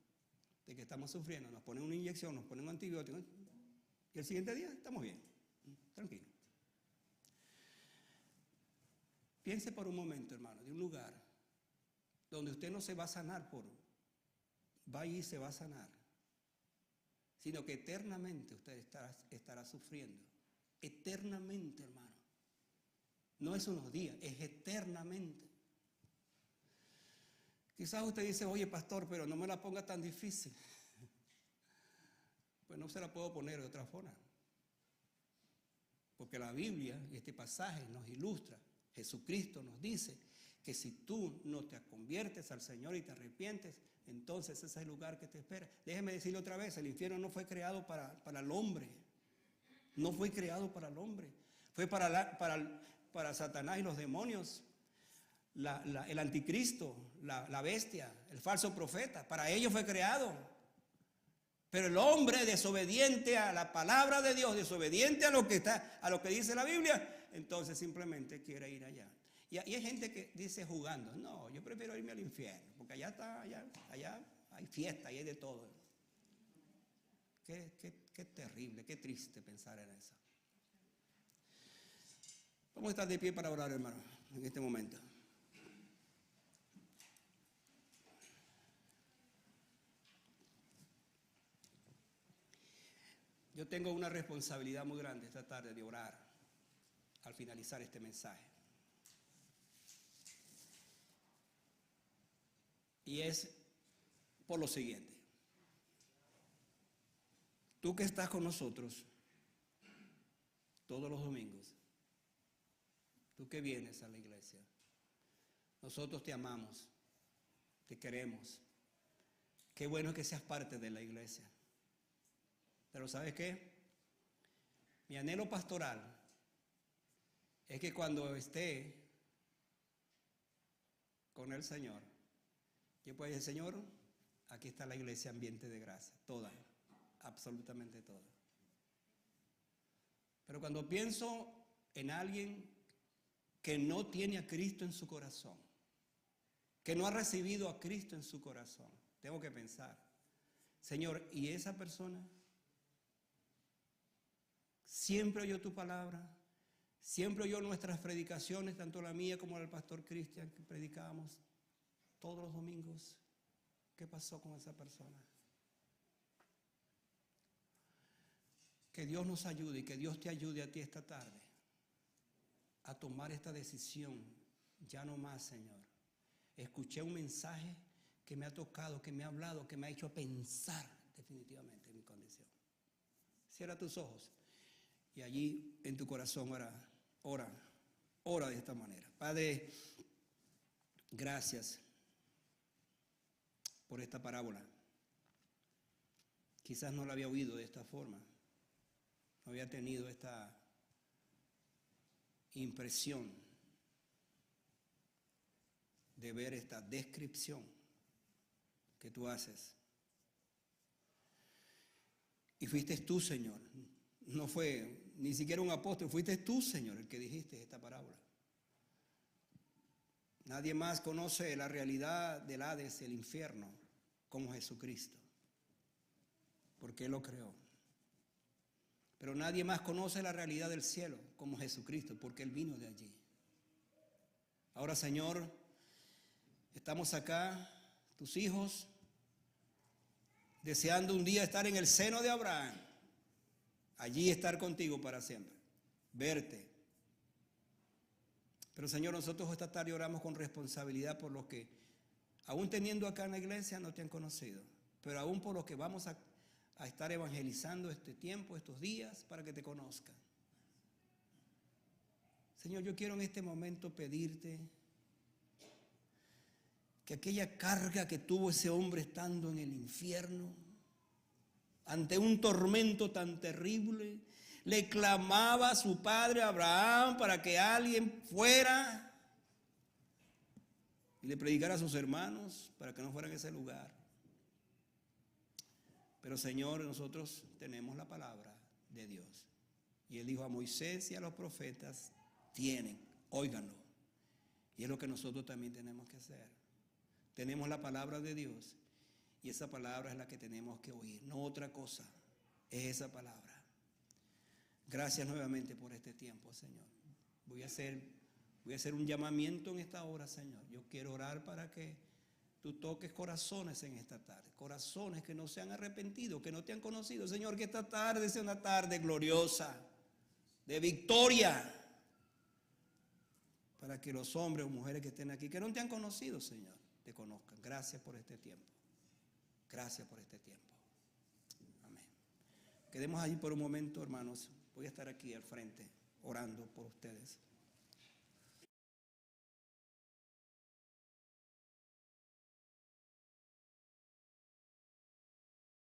de que estamos sufriendo, nos ponen una inyección, nos ponen un antibiótico, y el siguiente día estamos bien, tranquilo. Piense por un momento, hermano, de un lugar donde usted no se va a sanar va a ir y se va a sanar, sino que eternamente usted estará sufriendo. Eternamente, hermano. No es unos días, es eternamente. Quizás usted dice, oye, pastor, pero no me la ponga tan difícil. Pues no se la puedo poner de otra forma. Porque la Biblia y este pasaje nos ilustra. Jesucristo nos dice que si tú no te conviertes al Señor y te arrepientes, entonces ese es el lugar que te espera. Déjeme decirlo otra vez, el infierno no fue creado para el hombre. No fue creado para el hombre. Fue para Satanás y los demonios, el anticristo, la bestia, el falso profeta. Para ellos fue creado. Pero el hombre desobediente a la palabra de Dios, desobediente a lo que dice la Biblia, entonces simplemente quiere ir allá. Y hay gente que dice jugando, no, yo prefiero irme al infierno, porque allá hay fiesta, y hay de todo. Qué terrible, qué triste pensar en eso. Vamos a estar de pie para orar, hermano, en este momento. Yo tengo una responsabilidad muy grande esta tarde de orar al finalizar este mensaje. Y es por lo siguiente. Tú que estás con nosotros todos los domingos, tú que vienes a la iglesia, nosotros te amamos, te queremos. Qué bueno que seas parte de la iglesia. Pero ¿sabes qué? Mi anhelo pastoral es que cuando esté con el Señor, yo pueda decir, Señor, aquí está la iglesia ambiente de gracia, toda, absolutamente toda. Pero cuando pienso en alguien que no tiene a Cristo en su corazón, que no ha recibido a Cristo en su corazón, tengo que pensar, Señor, ¿y esa persona? Siempre oyó tu palabra, siempre oyó nuestras predicaciones, tanto la mía como la del pastor Cristian, que predicábamos todos los domingos. ¿Qué pasó con esa persona? Que Dios nos ayude y que Dios te ayude a ti esta tarde a tomar esta decisión. Ya no más, Señor. Escuché un mensaje que me ha tocado, que me ha hablado, que me ha hecho pensar definitivamente en mi condición. Cierra tus ojos. Y allí en tu corazón ora de esta manera. Padre, gracias por esta parábola. Quizás no la había oído de esta forma. No había tenido esta impresión de ver esta descripción que tú haces. Y fuiste tú, Señor. No fue ni siquiera un apóstol, fuiste tú, Señor, el que dijiste esta parábola. Nadie más conoce la realidad del Hades, el infierno, como Jesucristo, porque Él lo creó. Pero nadie más conoce la realidad del cielo como Jesucristo, porque Él vino de allí. Ahora, Señor, estamos acá, tus hijos, deseando un día estar en el seno de Abraham. Allí estar contigo para siempre, verte. Pero Señor, nosotros esta tarde oramos con responsabilidad por los que, aún teniendo acá en la iglesia, no te han conocido, pero aún por los que vamos a estar evangelizando este tiempo, estos días, para que te conozcan. Señor, yo quiero en este momento pedirte que aquella carga que tuvo ese hombre estando en el infierno, ante un tormento tan terrible, le clamaba a su padre Abraham para que alguien fuera y le predicara a sus hermanos para que no fueran a ese lugar. Pero Señor, nosotros tenemos la palabra de Dios. Y Él dijo a Moisés y a los profetas, óiganlo. Y es lo que nosotros también tenemos que hacer. Tenemos la palabra de Dios. Y esa palabra es la que tenemos que oír, no otra cosa, es esa palabra. Gracias nuevamente por este tiempo, Señor. Voy a hacer un llamamiento en esta hora, Señor. Yo quiero orar para que tú toques corazones en esta tarde, corazones que no se han arrepentido, que no te han conocido. Señor, que esta tarde sea una tarde gloriosa, de victoria, para que los hombres o mujeres que estén aquí, que no te han conocido, Señor, te conozcan. Gracias por este tiempo. Gracias por este tiempo. Amén. Quedemos ahí por un momento, hermanos. Voy a estar aquí al frente orando por ustedes.